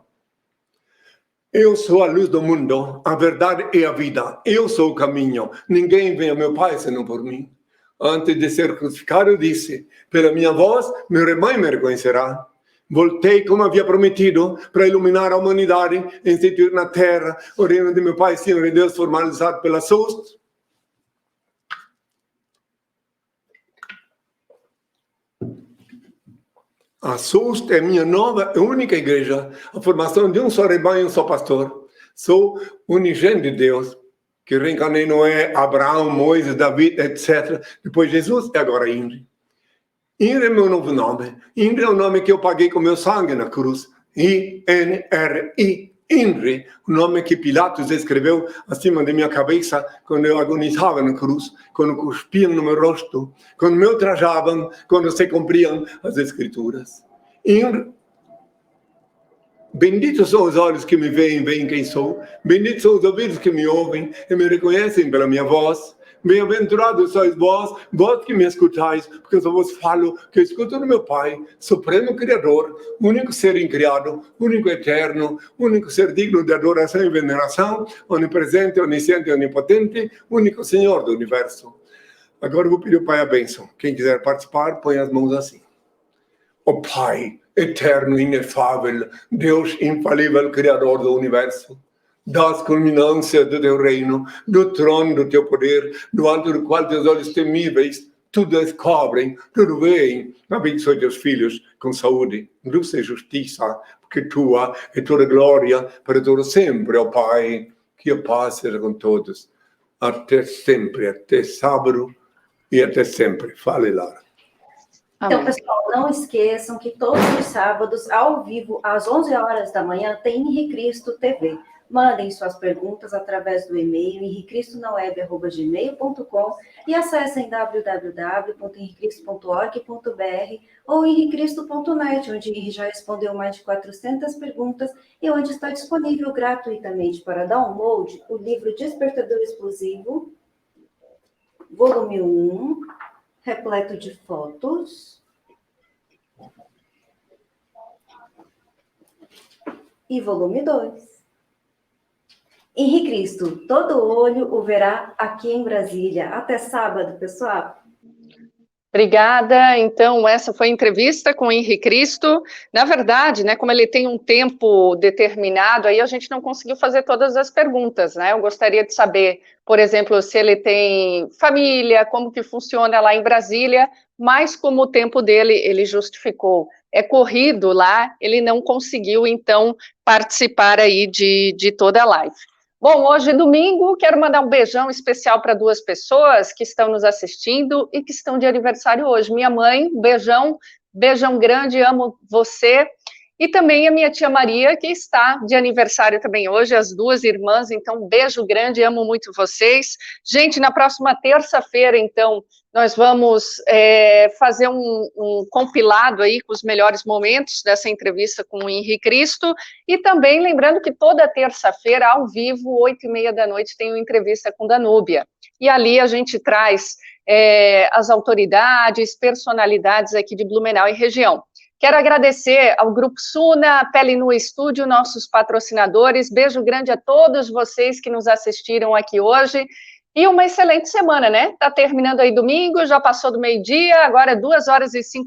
Eu sou a luz do mundo, a verdade e a vida. Eu sou o caminho. Ninguém vem a meu Pai senão por mim. Antes de ser crucificado, disse: pela minha voz, meu rebanho me reconhecerá. Voltei como havia prometido para iluminar a humanidade, instituir na terra o reino de meu Pai, Senhor e Deus, formalizado pela SUS. A SUS é minha nova e única igreja, a formação de um só rebanho e um só pastor. Sou unigênito de Deus, que reencarnei Noé, Abraão, Moisés, Davi, etc. Depois Jesus e agora Inri. Inri é meu novo nome. Inri é o nome que eu paguei com meu sangue na cruz. I-N-R-I. Inri, o nome que Pilatos escreveu acima de minha cabeça quando eu agonizava na cruz, quando cuspiam no meu rosto, quando me ultrajavam, quando se cumpriam as escrituras. Inri. Benditos são os olhos que me veem, veem quem sou. Benditos são os ouvidos que me ouvem e me reconhecem pela minha voz. Bem-aventurados sois vós, vós que me escutais, porque eu só vos falo que eu escuto do meu Pai, Supremo Criador, único ser incriado, único eterno, único ser digno de adoração e veneração, onipresente, onisciente e onipotente, único Senhor do universo. Agora eu vou pedir ao Pai a bênção. Quem quiser participar, põe as mãos assim. Ó Pai, eterno, inefável, Deus infalível, Criador do universo, das culminâncias do teu reino, do trono do teu poder, do alto do qual teus olhos temíveis tudo descobrem, tudo veem. Abençoe teus filhos com saúde, luz e justiça, porque tua é toda glória para todo sempre, ó Pai. Que a paz seja com todos, até sempre, até sábado e até sempre. Fale, Lara. Então, pessoal, não esqueçam que todos os sábados, ao vivo, às 11 horas da manhã, tem Henri Cristo TV. Mandem suas perguntas através do e-mail henricristonaWeb@gmail.com e acessem www.henricristo.org.br ou henricristo.net, onde Henri já respondeu mais de 400 perguntas e onde está disponível gratuitamente para download o livro Despertador Explosivo, volume 1, repleto de fotos, e volume 2. Henri Cristo, todo olho o verá aqui em Brasília. Até sábado, pessoal. Obrigada. Então, essa foi a entrevista com o Henri Cristo. Na verdade, né, como ele tem um tempo determinado, aí a gente não conseguiu fazer todas as perguntas, né? Eu gostaria de saber, por exemplo, se ele tem família, como que funciona lá em Brasília, mas como o tempo dele, ele justificou, é corrido lá, ele não conseguiu, então, participar aí de toda a live. Bom, hoje é domingo, quero mandar um beijão especial para 2 pessoas que estão nos assistindo e que estão de aniversário hoje. Minha mãe, beijão grande, amo você. E também a minha tia Maria, que está de aniversário também hoje, as 2 irmãs, então beijo grande, amo muito vocês. Gente, na próxima terça-feira, então, nós vamos fazer um compilado aí com os melhores momentos dessa entrevista com o Henri Cristo, e também lembrando que toda terça-feira, ao vivo, 8h30 da noite, tem uma entrevista com Danúbia, e ali a gente traz as autoridades, personalidades aqui de Blumenau e região. Quero agradecer ao Grupo Suna, Pele no Estúdio, nossos patrocinadores, beijo grande a todos vocês que nos assistiram aqui hoje, e uma excelente semana, né? Tá terminando aí domingo, já passou do meio-dia, agora 2h05,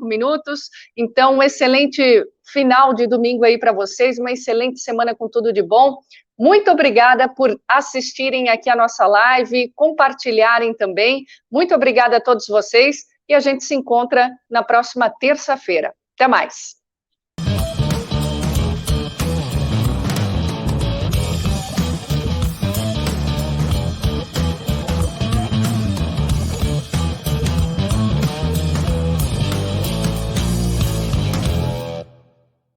então um excelente final de domingo aí para vocês, uma excelente semana com tudo de bom. Muito obrigada por assistirem aqui a nossa live, compartilharem também, muito obrigada a todos vocês, e a gente se encontra na próxima terça-feira. Até mais!